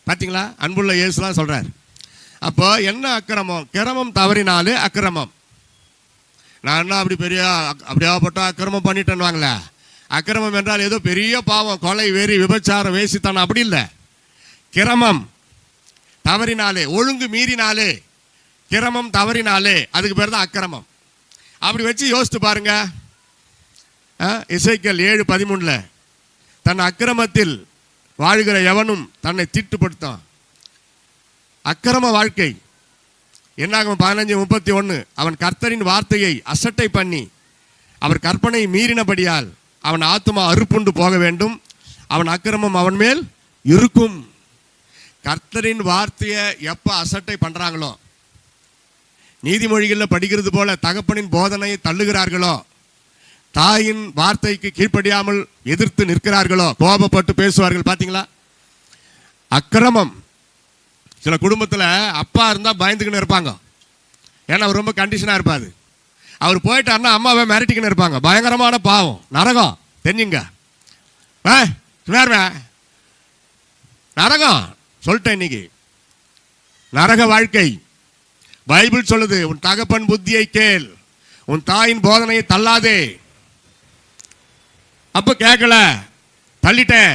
பார்த்தீங்களா, அன்புள்ள இயேசு தான் சொல்றாரு. அப்போ என்ன அக்கிரமம்? கிரமம் தவறினாலே அக்கிரமம். நான் என்ன அப்படியாப்பட்ட அக்கிரமம் பண்ணிட்டேன்னு வாங்களே. அக்கிரமம் என்றால் ஏதோ பெரிய பாவம், கொலை, வெறி, விபச்சாரம், வேசித்தனம், அப்படி இல்லை. கிரமம் தவறினாலே, ஒழுங்கு மீறினாலே, கிரமம் தவறினாலே அதுக்கு பேர் தான் அக்கிரமம். அப்படி வச்சு யோசித்து பாருங்க. எசேக்கியேல் 7:13 தன் அக்கிரமத்தில் வாழ்கிற எவனும் தன்னை தீட்டுப்படுத்தான். அக்கிரம வாழ்க்கை. என்னாகும் 15:31 அவன் கர்த்தரின் வார்த்தையை அசட்டை பண்ணி அவர் கற்பனை மீறினபடியால் அவன் ஆத்துமா அறுப்புண்டு போக வேண்டும், அவன் அக்கிரமம் அவன் மேல் இருக்கும். கர்த்தரின் வார்த்தையை எப்போ அசட்டை பண்றாங்களோ, நீதிமொழிகளில் படிக்கிறது போல தகப்பனின் போதனையை தள்ளுகிறார்களோ, தாயின் வார்த்தைக்கு கீழ்ப்படியாமல் எதிர்த்து நிற்கிறார்களோ, கோபப்பட்டு பேசுவார்கள். பார்த்தீங்களா, அக்கிரமம். சில குடும்பத்தில் அப்பா இருந்தால் பயந்துக்கின்னு இருப்பாங்க, ஏன்னா அவர் ரொம்ப கண்டிஷனாக இருப்பாது. அவர் போயிட்டாருன்னா அம்மாவை மிரட்டிக்கின்னு இருப்பாங்க. பயங்கரமான பாவம், நரகம். தெரிஞ்சுங்க, நரகம் சொல்லிட்டேன் இன்னைக்கு. நரக வாழ்க்கை. பைபிள் சொல்லுது, உன் தகப்பன் புத்தியை கேள், உன் தாயின் போதனையை தள்ளாதே. அப்ப கேட்கல, தள்ளிட்டேன்,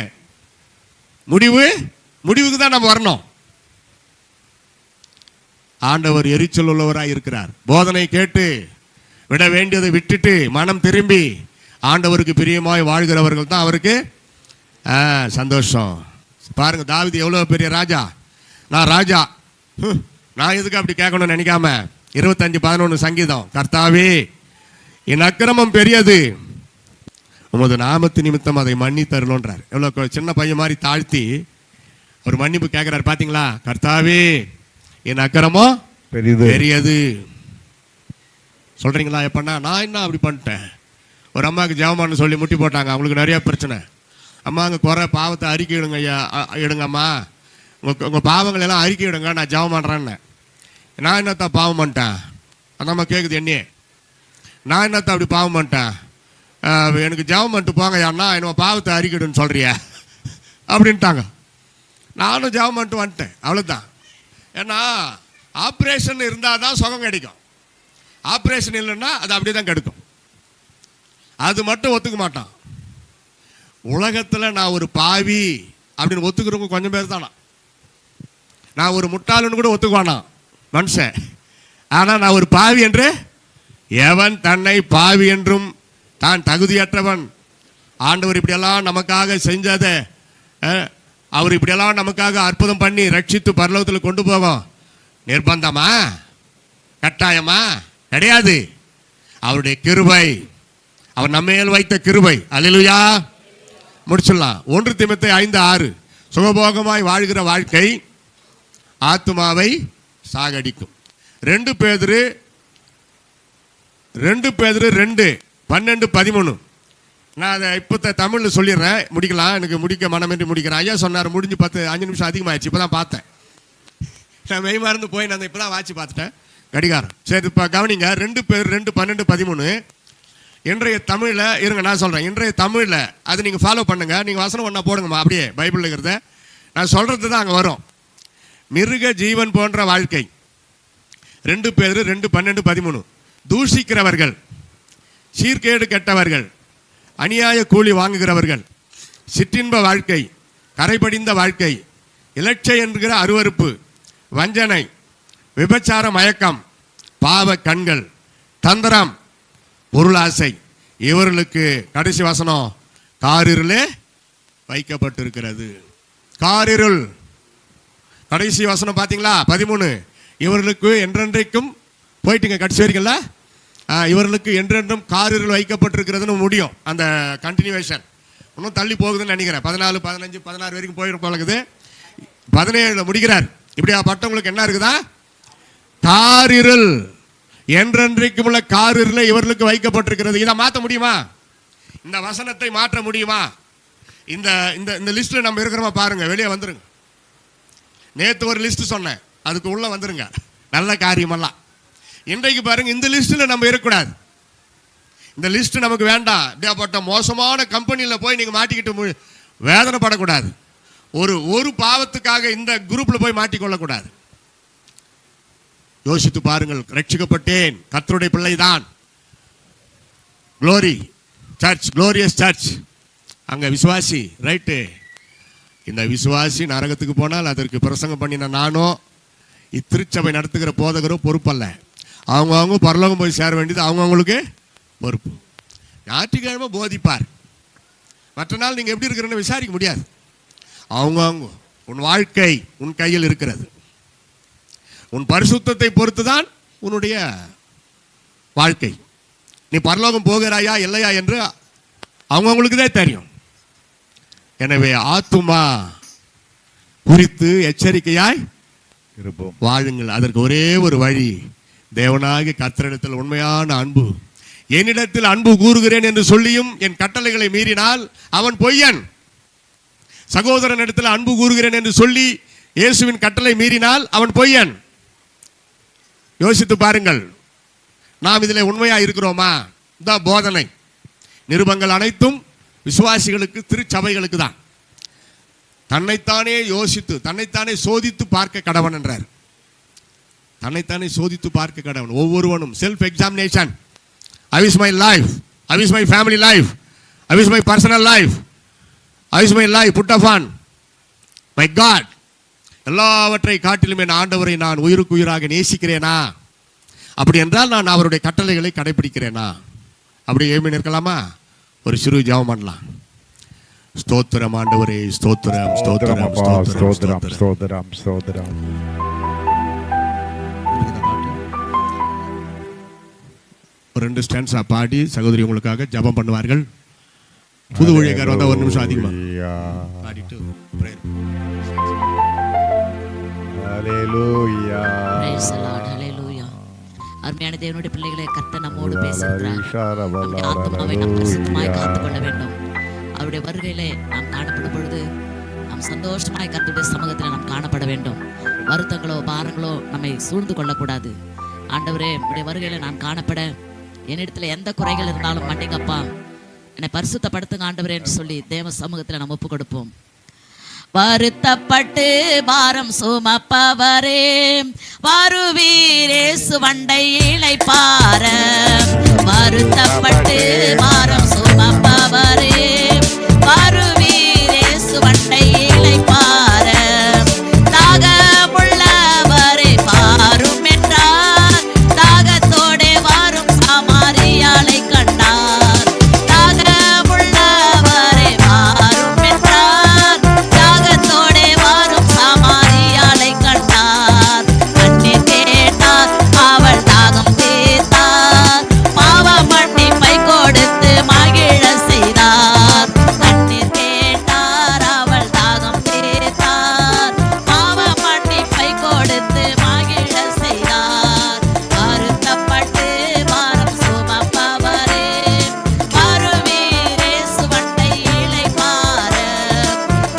முடிவுக்கு தான் நம்ம வரணும். ஆண்டவர் எரிச்சல் உள்ளவராய் இருக்கிறார். போதனை கேட்டு விட வேண்டியதை விட்டுட்டு மனம் திரும்பி ஆண்டவருக்கு பிரியமாய் வாழ்கிறவர்கள் தான் அவருக்கு சந்தோஷம். பாருங்க, தாவீது எவ்வளவு பெரிய ராஜா. நான் ராஜா, நான் எதுக்கு அப்படி கேட்கணும்னு நினைக்காம 25:11 சங்கீதம், கர்த்தாவே என் அக்கிரமம் பெரியது, உமது நாமத்து நிமித்தம் அதை மன்னி தருளோன்றார். எவ்வளோ சின்ன பையன் மாதிரி தாழ்த்தி ஒரு மன்னிப்பு கேட்கிறார். பார்த்தீங்களா, கர்த்தாவே என் அக்கிரமம் பெரியது சொல்றீங்களா? எப்பன்னா நான் என்ன அப்படி பண்ணிட்டேன். ஒரு அம்மாவுக்கு ஜெபமானு சொல்லி முட்டி போட்டாங்க, அவங்களுக்கு நிறைய பிரச்சனை. அம்மா அங்கே குறை பாவத்தை அறிக்கை இடுங்க ஐயா, இடுங்கம்மா, உங்கள் பாவங்கள் எல்லாம் அறிக்கை இடுங்க, நான் ஜெபம் பண்ணுறேன்னு. நான் என்னத்தான் பாவம் பண்ணிட்டேன்? அந்த அம்மா கேட்குது என்னையே, நான் என்னத்தான் அப்படி பாவம் பண்ணிட்டேன்? எனக்கு ஜெபம் பண்ணிட்டு போங்க யாருன்னா, என்ன பாவத்தை அறிக்கிடுன்னு சொல்கிறிய அப்படின்ட்டாங்க. நானும் ஜெபம் பண்ணிட்டு வந்துட்டேன், அவ்வளோதான். ஏன்னா ஆப்ரேஷன் இருந்தால் தான் சுகம் கிடைக்கும். ஆப்ரேஷன் இல்லைன்னா அது அப்படியே தான் கெடுக்கும். அது மட்டும் ஒத்துக்க மாட்டான். உலகத்தில் நான் ஒரு பாவி அப்படின்னு ஒத்துக்கிறவங்க கொஞ்சம் பேர் தானா. நான் ஒரு முட்டாளுன்னு கூட ஒத்துக்குவானா மனுஷன். ஆனால் நான் ஒரு பாவி என்று எவன் தன்னை பாவி என்றும் தான் தகுதியற்றவன், ஆண்டவர் இப்படியெல்லாம் நமக்காக செஞ்சதை, அவர் இப்படியெல்லாம் நமக்காக அற்புதம் பண்ணி ரட்சித்து பரலோகத்தில் கொண்டு போவோம், நிர்பந்தமா கட்டாயமா கிடையாது. அவருடைய கிருபை, அவர் நம்ம மேல் வைத்த கிருபை. அல்லேலூயா. முடிச்சிடலாம். 1 தீமோத்தேயு 5:6 சுகபோகமாய் வாழ்கிற வாழ்க்கை ஆத்துமாவை சாகடிக்கும். 2 பேதுரு 2:12-13. நான் அதை இப்போ தமிழில் சொல்லிடுறேன், முடிக்கலாம். எனக்கு முடிக்க மனமின்றி முடிக்கிறேன். ஐயா சொன்னார் முடிஞ்சு 5 நிமிஷம் அதிகமாகிடுச்சு. இப்போ தான் பார்த்தேன். நான் மெய் மறந்து போய் நான் இப்போ தான் வாட்சி பார்த்துட்டேன், கடிகாரம். சரி, இப்போ கவனிங்க. 2 பேதுரு 2:12-13 இன்றைய தமிழில் இருங்க, நான் சொல்கிறேன். இன்றைய தமிழில் அது நீங்கள் ஃபாலோ பண்ணுங்க. நீங்கள் வசனம் ஒன்றா போடுங்கம்மா, அப்படியே பைபிளில் இருக்கிறத நான் சொல்கிறது தான் அங்கே வரும். மிருக ஜீவன் போன்ற வாழ்க்கை. 2 பேதுரு 2:12-13. தூஷிக்கிறவர்கள், சீர்கேடு கெட்டவர்கள், அநியாய கூலி வாங்குகிறவர்கள், சிற்றின்ப வாழ்க்கை, கரைபடிந்த வாழ்க்கை, இலட்சை என்கிற அருவருப்பு, வஞ்சனை, விபச்சார மயக்கம், பாவ கண்கள், தந்திரம், பொருளாசை, இவர்களுக்கு கடைசி வசனம் காரிருளே வைக்கப்பட்டிருக்கிறது. காரிருள் கடைசி வசனம் பார்த்தீங்களா? 13. இவர்களுக்கு என்றென்றைக்கும் போயிட்டுங்க கடைசி வரைக்கும்ல, இவர்களுக்கு என்றென்றும் காரிருள் வைக்கப்பட்டிருக்கிறதுன்னு முடியும். அந்த கண்டினியூவேஷன் இன்னும் தள்ளி போகுதுன்னு நினைக்கிறேன். 14, 15, 16 வரைக்கும் போயிடும் பழகுது. 17 முடிக்கிறார். இப்படியா பட்டவங்களுக்கு என்ன இருக்குதா? காரிருள், என்றென்றைக்கும் உள்ள காரிருளை இவர்களுக்கு வைக்கப்பட்டிருக்கிறது. இதை மாற்ற முடியுமா? இந்த வசனத்தை மாற்ற முடியுமா? இந்த இந்த லிஸ்ட்ல நம்ம இருக்கிறோமா பாருங்க, வெளியே வந்துருங்க. நேற்று ஒரு லிஸ்ட் சொன்னேன், அதுக்கு உள்ள வந்துருங்க. நல்ல காரியமெல்லாம் இன்றைக்கு பாருங்க. இந்த லிஸ்ட்ல நம்ம இருக்கக்கூடாது. இந்த லிஸ்ட் நமக்கு வேண்டாம். இப்படியாப்பட்ட மோசமான கம்பெனியில் போய் நீங்க மாட்டிக்கிட்டு வேதனைப்படக்கூடாது. ஒரு பாவத்துக்காக இந்த குரூப்ல போய் மாட்டிக்கொள்ளக்கூடாது. யோசித்து பாருங்கள். ரட்சிக்கப்பட்டேன், கர்த்தருடைய பிள்ளைதான், க்ளோரி சர்ச், க்ளோரியஸ் சர்ச், அங்க விசுவாசி, ரைட்டு. இந்த விசுவாசி நரகத்துக்கு போனால் அதற்கு பிரசங்கம் பண்ணின நானோ இத்திருச்சபை நடத்துகிற போதகரோ பொறுப்பல்ல. அவங்கவுங்க பரலோகம் போய் சேர வேண்டியது அவங்கவுங்களுக்கு பொறுப்பு. ஞாயிற்றுக்கிழமை போதிப்பார், மற்ற நாள் நீங்கள் எப்படி இருக்கிறன்னு விசாரிக்க முடியாது. அவங்கவுங்க உன் வாழ்க்கை உன் கையில் இருக்கிறது. உன் பரிசுத்தத்தை பொறுத்து தான் உன்னுடைய வாழ்க்கை. நீ பரலோகம் போகிறாயா இல்லையா என்று அவங்கவுங்களுக்கு தான் தெரியும். எனவே ஆத்துமா குறித்து எச்சரிக்கையாய் இருப்போம், வாழுங்கள். அதற்கு ஒரே ஒரு வழி, தேவனாகிய கர்த்தரிடத்தில் உண்மையான அன்பு. என்னிடத்தில் அன்பு கூறுகிறேன் என்று சொல்லியும் என் கட்டளைகளை மீறினால் அவன் பொய்யன். சகோதரனிடத்தில் அன்பு கூறுகிறேன் என்று சொல்லி இயேசுவின் கட்டளை மீறினால் அவன் பொய்யன். யோசித்து பாருங்கள், நாம் இதில் உண்மையா இருக்கிறோமா? இந்த போதனை நிருபங்கள் அனைத்தும் விசுவாசிகளுக்கு, திருச்சபைகளுக்கு தான். தன்னைத்தானே யோசித்து தன்னைத்தானே சோதித்து பார்க்க கடவன் என்றார். தன்னைத்தானே சோதித்து பார்க்க கடவன். ஒவ்வொருவனும் self examination. How is my life? How is my family life? How is my personal life? How is my life put upon my God? எல்லாவற்றை காட்டிலும் என் ஆண்டவரை நான் உயிருக்கு உயிராக நேசிக்கிறேனா? அப்படி என்றால் நான் அவருடைய கட்டளைகளை கடைபிடிக்கிறேனா? அப்படி ஏமி நிற்கலாமா? ஒரு சிறு ஜெபம் பண்ணலாம். ஸ்தோத்திரம் ஆண்டவரே, ஸ்தோத்திரம் ஸ்தோத்திரம் ஸ்தோத்திரம் ஸ்தோத்திரம் ஸ்தோத்திரம். ஒரு 2 ஸ்டான்ஸா பாடி சகோதரி உங்களுக்காக ஜெபம் பண்ணுவார்கள். புது ஊழியக்காரர் வந்தா ஒரு நிமிஷம் அதிகமா பாடிட்டு prayer. Hallelujah, praise the Lord, hallelujah. அருமையான தேவனுடைய பிள்ளைகளே, கர்த்தர் நம்மோடு பேசுகிறார். நம்முடைய ஆத்துமாவை நாம் பரிசுத்தமாய் காத்துக்கொள்ள வேண்டும். அவருடைய வருகையிலே நாம் காணப்படும் பொழுது நாம் சந்தோஷமாய் கர்த்தருடைய சமூகத்தில் நாம் காணப்பட வேண்டும். வருத்தங்களோ பாரங்களோ நம்மை சூழ்ந்து கொள்ளக்கூடாது. ஆண்டவரே, உடைய வருகையில நான் காணப்பட என்னிடத்துல எந்த குறைகள் இருந்தாலும் மன்னிங்கப்பா, என்னை பரிசுத்தப்படுத்துங்க ஆண்டவரே என்று சொல்லி தேவ சமூகத்தில் நாம் ஒப்பு கொடுப்போம். வருத்தப்பட்டு பாரம் சுமப்பவரே, வருவீரே சுவண்டை இளைப்பார. வருத்தப்பட்டு பாரம் சுமப்பவரே, வருவீரே சுவண்டை இளைப்பார. தாகமுள்ளவரை பாரும் என்றார், தாகத்தோடே வாரும் சாமாரியாளை கண்டார். தாகமுள்ளவரை பாரும் என்றார், தாகத்தோடே வாரும் சாமாரியாளை கண்டார். கண்ணீர் கேட்டார், அவள் தாகம் தீர்த்தார், பாவ மன்னிப்பை கொடுத்து மகிழ செய்தார். கண்ணீர் கேட்டார், அவள் தாகம் தீர்த்தார், பாவ மன்னிப்பை கொடுத்து மகிழ செய்தார். வருத்தப்பட்டு பாரம் சுமப்பவரே, வருவீரே சுவண்டை இளைப்பார.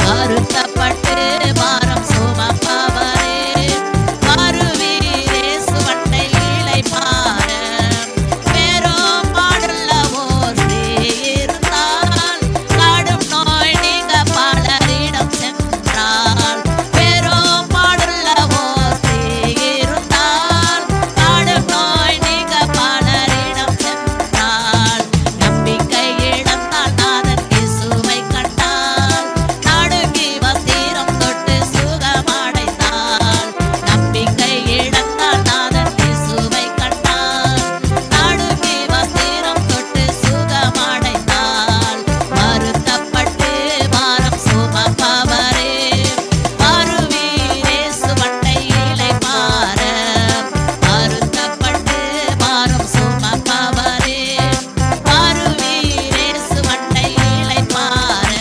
வருத்தப்பட்டு பாரம் சுமப்பவரே, வருவீரே சுவண்டை இளைப்பார. பெரும் பாடுள்ளவோர் இருந்தால், கடும் நோய் நீங்க பலரிடம் சென்றால். பெரும் பாடுள்ளவோர் இருந்தால், கடும் நோய் நீங்க பலரிடம் சென்றால். நம்பிக்கை இழந்தால் நாதன் இயேசுவை கண்டால், நடுங்கி வஸ்திரம் தொட்டு சுகமடைந்தாள். நம்பிக்கை இழந்தால் நாதன் இயேசுவை கண்டால், நடுங்கி வஸ்திரம் தொட்டு சுகமடைந்தாள். வருத்தப்பட்டு பாரம் சுமப்பவரே, வருவீரே சுவண்டை இளைப்பார. வருத்தப்பட்டு பாரம் சுமப்பவரே, வருவீரே சுவண்டை இளைப்பார.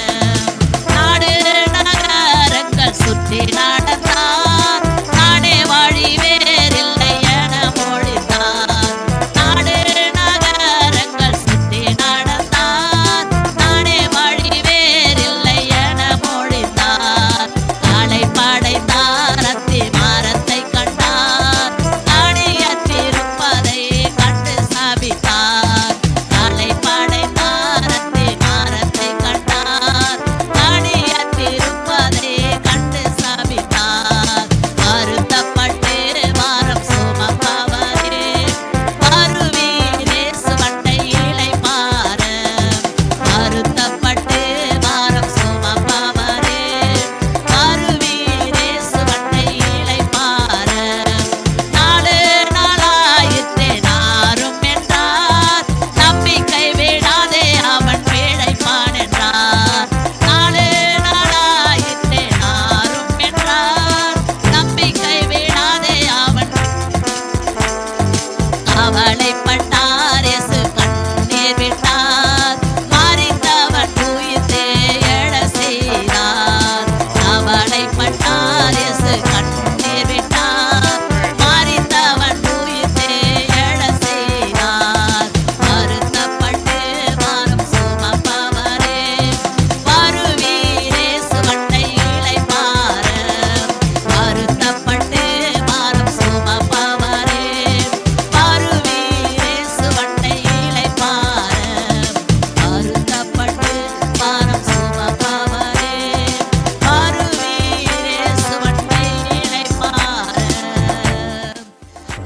நாடு நகரங்கள் சுற்றி நடந்தார், நாடே வழி வேறில்லை என மொழிந்தார். நாடு நகரங்கள் சுற்றி நடந்தார், நாடே வழி வேறில்லை என மொழிந்தார். காலை படைத்தார், அத்தி மரத்தை கண்டார், அடியற்றிருப்பதை கண்டு சபித்தார். காலை படைத்தார், அத்தி மரத்தை கண்டார், அடியற்றிருப்பதை கண்டு சபித்தார். வருத்தப்பட்டு பாரம் சுமப்பவரே, வருவீரே சுவண்டை இளைப்பார. வருத்தப்பட்டு பாரம் சுமப்பவரே, வருவீரே சுவண்டை இளைப்பார. நாலு நாளாயிற்றே நாரும் என்றார், நம்பிக்கை விடாதே அவன் பிழைப்பான் என்றார். நாலு நாளாயிற்றே நாரும் என்றார், நம்பிக்கை விடாதே அவன். அவளைப்பட்டார், இயேசு கண்ணீர் விட்டார், மரித்தவன் உயிர்த்தே எழ செய்தார். அவளைப்பட்டார், இயேசு கண்ணீர் விட்டார், மரித்தவன் உயிர்த்தே எழ செய்தார். வருத்தப்பட்டு பாரம் சுமப்பவரே, வருவீரே சுவண்டை இளைப்பார. வருத்தப்பட்டு பாரம் சுமப்பவரே, வருவீரே சுவண்டை இளைப்பார. வருத்தப்பட்டு பாரம் சுமப்பவரே, வருவீரே சுவண்டை இளைப்பார.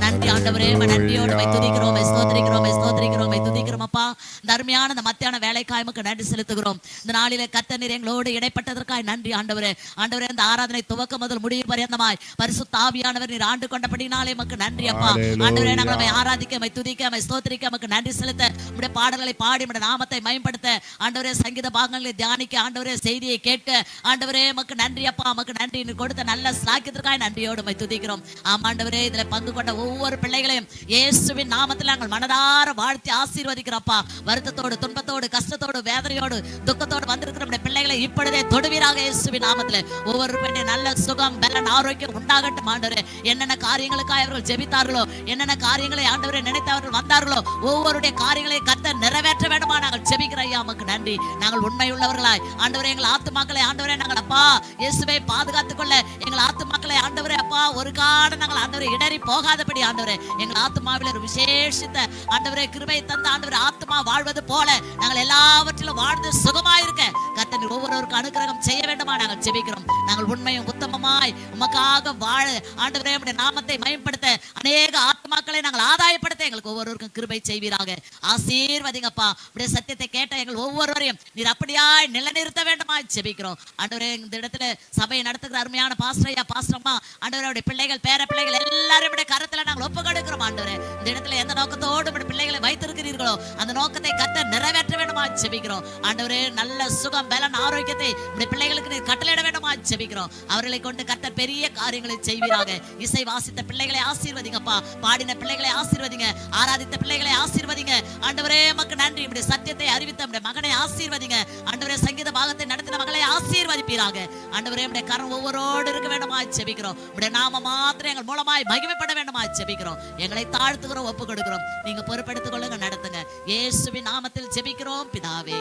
நன்றி ஆண்டவரே, நன்றியோடு மை துதிக்கிறோம், மை ஸ்தோத்திரிக்கிறோம், மை ஸ்தோத்திரிக்கிறோம், மை துதிக்கிறோம் அப்பா. தர்மையான இந்த மத்தியான வேலைக்காய் உமக்கு நன்றி செலுத்துகிறோம். இந்த நாளிலே கர்த்தர் நீர் எங்களோடு இடைப்பட்டதற்காய் நன்றி ஆண்டவரே. ஆண்டவரே, இந்த ஆராதனை துவக்கம் முதல் முடிவு பரியந்தமாய் பரிசுத்த ஆவியானவர் நீர் ஆண்டு கொண்டபடினாலே உமக்கு நன்றி அப்பா. ஆண்டவரே, நாங்கள் உம்மை ஆராதிக்க, உம்மை துதிக்க, உம்மை ஸ்தோத்திரிக்க உமக்கு நன்றி செலுத்த, உம்முடைய பாடல்களை பாடி உம்முடைய நாமத்தை மகிமைப்படுத்த, ஆண்டவரே சங்கீத பாகங்களை தியானிக்க, ஆண்டவரே செய்தியை கேட்க, ஆண்டவரே உமக்கு நன்றி அப்பா. உமக்கு நன்றி, நீர் கொடுத்த நல்ல சாக்கியத்திற்காய் நன்றியோடு உம்மை துதிக்கிறோம். ஆமாண்டவரே, இதுல பங்கு கொண்ட ஒவ்வொரு பிள்ளைகளையும் இயேசுவின் நாமத்தில் நாங்கள் மனதார வாழ்த்தி ஆசீர்வதிக்கிறோப்பா. வருத்தத்தோடு, துன்பத்தோடு, கஷ்டத்தோடு, வேதனையோடு, துக்கத்தோடு வந்திருக்கிற நம்முடைய பிள்ளைகளை இப்பொழுதே தொடுவீராக இயேசுவின் நாமத்தில். ஒவ்வொரு பெண்ணை நல்ல சுகம், பலன், ஆரோக்கியம் உண்டாகட்டும் ஆண்டவரே. என்னென்ன காரியங்களுக்காக அவர்கள் ஜெபித்தார்களோ, என்னென்ன காரியங்களை ஆண்டவரை நினைத்தவர்கள் வந்தார்களோ, ஒவ்வொருடைய காரியங்களை கர்த்தர் நிறைவேற்ற வேண்டுமா நாங்கள் ஜெபிக்கிற ஐயா உமக்கு நன்றி. நாங்கள் உண்மை உள்ளவர்களாய் ஆண்டவரே எங்கள் ஆத்துமாக்களை ஆண்டவரே நாங்கள் அப்பா இயேசுவை பாதுகாத்துக் கொள்ள எங்கள் ஆத்துமாக்களை ஆண்டவரே அப்பா ஒரு காலம் நாங்கள் ஆண்டவரை இடறி போகாதபடி ஆண்டவரே எங்கள் ஆத்துமாவில் ஒரு விசேஷித்த ஆண்டவரே கிருபை தந்த ஆண்டவரே ஆத்துமா வாழ்வது போல நாங்கள் எல்லாவற்றிலும் வாழ்ந்து சுகமாயிருக்க கர்த்தர் ஒவ்வொருவருக்கும் அனுக்கிரகம் செய்ய வேண்டுமா நாங்கள் ஜெபிக்கிறோம். நாங்கள் உண்மையும் உத்தமமாய் உமக்காக வாழ ஆண்டவரே உம்முடைய நாமத்தை மகிமைப்படுத்த அநேக ஆத்துமாக்களை நாங்கள் ஆதாயப்படுத்த எங்களுக்கு ஒவ்வொருவருக்கும் கிருபை செய்வீராக. ஆசீர்வதிங்கப்பா. உம்முடைய சத்தியத்தை கேட்ட எங்கள் ஒவ்வொருவரையும் நீர் அப்படியாய் நிலைநிறுத்த வேண்டுமா ஜெபிக்கிறோம். ஆண்டவரே இந்த இடத்துல சபையை நடத்துகிற அருமையான பாஸ்டரையா பாஸ்டர்மா ஆண்டவருடைய பிள்ளைகள் பேர பிள்ளைகள் எல்லாரும் கரத்துல நாங்கள் ஒப்பு கொடுக்கிறோம். ஆண்டவரே இந்த இடத்துல எந்த நோக்கத்தோடு பிள்ளைகளை வைத்திருக்கிறீர்களோ அந்த நோக்கத்தை கர்த்தர் நிறைவேற்ற வேண்டுமா ஜெபிக்கிறோம். ஆண்டவரே நல்ல சுகம் பலன் ஆரோக்கியத்தை உடைய பிள்ளைகளுக்கு நீர் கட்டளையிட வேண்டுமா ஜெபிக்கிறோம். அவர்களை கொண்டு கர்த்தர் பெரிய காரியங்களை செய்வீராக. இசை வாசித்த பிள்ளைகளை ஆசீர்வதிங்கப்பா. பாடின பிள்ளைகளை ஆசீர்வதிங்க. ஆராதித்த பிள்ளைகளை ஆசீர்வதிங்க. ஆண்டவரே உமக்கு நன்றி. உடைய சத்தியத்தை அறிவித்த உடைய மகனை ஆசீர்வதிங்க. ஆண்டவரே சங்கீத பாகத்தை நடத்தின மகளை ஆசீர்வதிப்பீராக. ஆண்டவரே உடைய கரம் ஒவ்வொருவரோடு இருக்க வேண்டுமா ஜெபிக்கிறோம். உடைய நாம மாத்திரம் எங்கள் மூலமாய் மகிமைப்பட வேண்டுமா ஜெபிக்கிறோம். எங்களை தாழ்த்துகிறோம், ஒப்பு கொடுக்கிறோம். நீங்க பொறுப்பெடுத்துக் கொள்ளுங்க, நடத்துங்க. இயேசுவின் நாமத்தில் ஜெபிக்கிறோம் பிதாவே.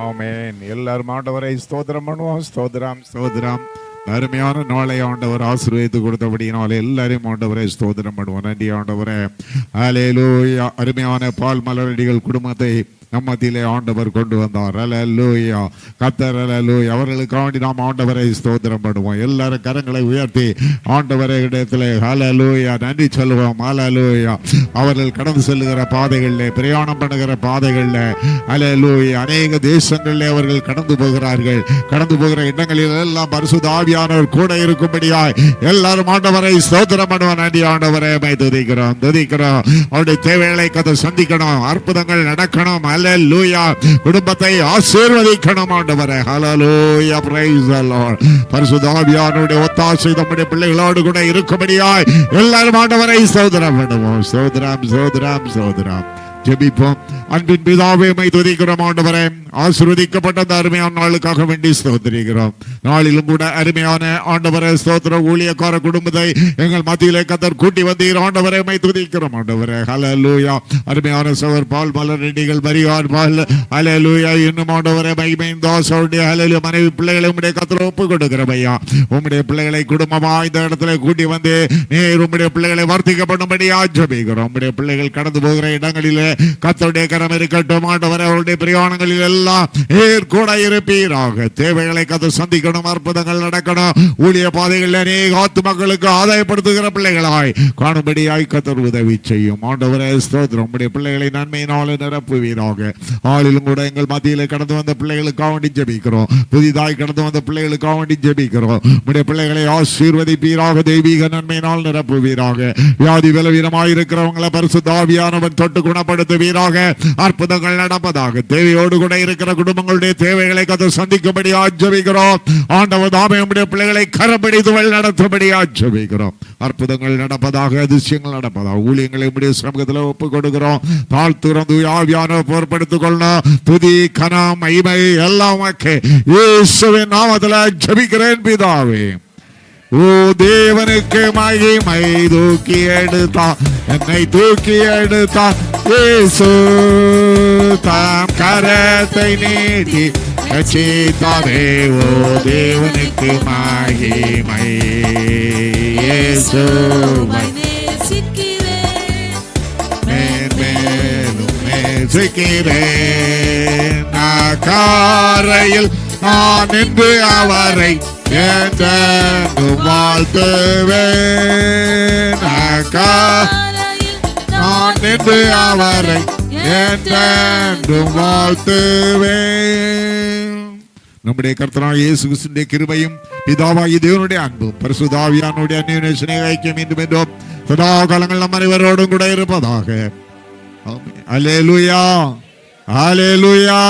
ஆமென். எல்லாரும் ஆண்டவரை ஸ்தோத்திரம் பண்ணுவோம். ஸ்தோத்திரம் ஸ்தோத்திரம். அருமையான நாளை ஆண்டவர் ஆசீர்வதித்து கொடுத்தபடியினால் எல்லாரையும் ஆண்டவரை ஸ்தோத்திரம் பண்ணுவோம். நன்றி ஆண்டவரே. ஹல்லேலூயா. அருமையான பால் மலரடிகள் குடும்பத்தை நம்மத்திலே ஆண்டவர் கொண்டு வந்தார். ஹல்லேலூயா. கர்த்தர் ஹல்லேலூயா. அவர்களுக்கு வேண்டி நாம் ஆண்டவரை ஸ்தோத்திரம் பண்ணுவோம். எல்லாரும் கரங்களை உயர்த்தி ஆண்டவரை இடத்திலே ஹல்லேலூயா நன்றி சொல்லுவோம். ஹல்லேலூயா. அவர்கள் கடந்து செல்லுகிற பாதைகளில், பிரயாணம் பண்ணுகிற பாதைகளில் ஹல்லேலூயா அநேக தேசங்களிலே அவர்கள் கடந்து போகிறார்கள். கடந்து போகிற இடங்களில் எல்லாம் பரிசுத்த ஆவியானவர் கூட இருக்கும்படியாய் எல்லாரும் ஆண்டவரை ஸ்தோத்திரம் பண்ணுவோம். நன்றி ஆண்டவரை துதிக்கிறோம் துதிக்கிறோம். அவருடைய தேவைகளை கதை சந்திக்கணும், அற்புதங்கள் நடக்கணும். ஹல்லேலூயா. குடும்பத்தை ஆசீர்வதிக்கணும் ஆண்டவரே. ஹல்லேலூயா. Praise the lord. பரிசுத்த ஆவியானவருடைய ஒத்தாசை நம்முடைய பிள்ளைகளோடு கூட இருக்கும்படியாய் எல்லாரும் ஆண்டவரை ஸ்தோத்திரம் பண்ணுவோம். ஸ்தோத்திரம் ஸ்தோத்திரம் ஸ்தோத்திரம். ஜெபிப்போம். அன்பின் பிதாவே உம்மை துதிக்கிறோம் ஆண்டவரே. ஆசீர்வதிக்கப்பட்ட அந்த அருமையான நாளுக்காக வேண்டி ஸ்தோத்திரிக்கிறோம். நாளிலும் கூட அருமையான ஆண்டவரே ஸ்தோத்திர ஊழியக்கார குடும்பத்தை எங்கள் மத்தியிலே கர்த்தர் கூட்டி வந்தீர் ஆண்டவரே. உம்மை துதிக்கிறோம் ஆண்டவரே. ஹல்லேலூயா. அருமையான சகோதரர் பால் மலரடிகள் மரியான் பால் ஹல்லேலூயா. இன்னும் ஆண்டவரே மகிமையின் தாசருடைய ஹல்லேலூயா மனைவி பிள்ளைகளை உம்முடைய கர்த்தர் ஒப்பு கொடுக்கிறோம் ஐயா. உம்முடைய பிள்ளைகளை குடும்பமா இந்த இடத்துல கூட்டி வந்து நீர் உம்முடைய பிள்ளைகளை வர்த்திக்கப்படும்படியா ஜெபிக்கிறோம். உம்முடைய பிள்ளைகள் கடந்து போகிற இடங்களிலே கர்த்தருடைய கரம் இருக்கட்டும் ஆண்டவரே. அவருடைய பிரயாணங்களில் எல்லாம் கூட இருப்பீராக. தேவைகளை கதை சந்திக்கணும், அற்புதங்கள் நடக்கணும். ஊழிய பாதைகளில் அநேக ஆத்துமக்களுக்கு ஆதாயப்படுத்துகிற பிள்ளைகளாய் காணும்படியாய் கர்த்தர் உதவி செய்யும் ஆண்டவரே. ஸ்தோத்திரம். உம்முடைய பிள்ளைகளை நன்மையினால் நிரப்புவீராக. ஆளிலும் கூட எங்கள் மத்தியில் கடந்து வந்த பிள்ளைகளுக்காக வேண்டி ஜெபிக்கிறோம். புதிதாய் கடந்து வந்த பிள்ளைகளுக்காக வேண்டி ஜெபிக்கிறோம். உம்முடைய பிள்ளைகளை ஆசீர்வதிப்பீராக. தெய்வீக நன்மையினால் நிரப்புவீராக. வியாதி பலவீனமாய் இருக்கிறவங்களை பரிசுத்த ஆவியானவர் தொட்டு குணப்படுத்துவீராக. அற்புதங்கள் நடப்பதாக. தேவையோடு கூட இருக்கிற குடும்பங்களுடைய தேவைகளை கதை சந்திக்கும்படி ஜெபிக்கிறோம் ஆண்டவர். தாமே உம்முடைய பிள்ளைகளை கரப்பிடித்து வழி நடத்தும்படி ஜெபிக்கிறோம். அற்புதங்கள் நடப்பதாக, அதிசயங்கள் நடப்பதாக. ஊழியங்களை உம்முடைய சமூகத்தில் ஒப்பு கொடுக்கிறோம். தாழ்த்துகிறோம். ஆவியானவர் பொறுப்படுத்திக் கொள்ளணும். துதி கனம் மகிமை எல்லாம் இயேசுவின் நாமத்தில் ஜெபிக்கிறேன் பிதாவே. ஓ தேவனுக்கு மகிமை. தூக்கி எடுத்தா என்னை தூக்கி எடுத்தா இயேசு. தாம் கரத்தை நீட்டி ரட்சித்தாரே. ஓ தேவனுக்கு மகிமை. இயேசுவை மேன்மேலும் நேசிக்கிறேன். காரையில் நான் நின்று அவரை என்றென்றும் வாழ்த்துவேன். நான் நின்று அவரை என்றென்றும் வாழ்த்துவேன். நம்முடைய கர்த்தராகிய இயேசு கிறிஸ்துவின் கிருபையும் பிதாவாகிய தேவனுடைய அன்பும் பரிசுத்த ஆவியானவருடைய அந்யோன்ய ஐக்கியம் என்றும் சதா காலங்கள் நம் அனைவரோடும் கூட இருப்பதாக. ஆமென். அல்லேலூயா. அல்லேலூயா.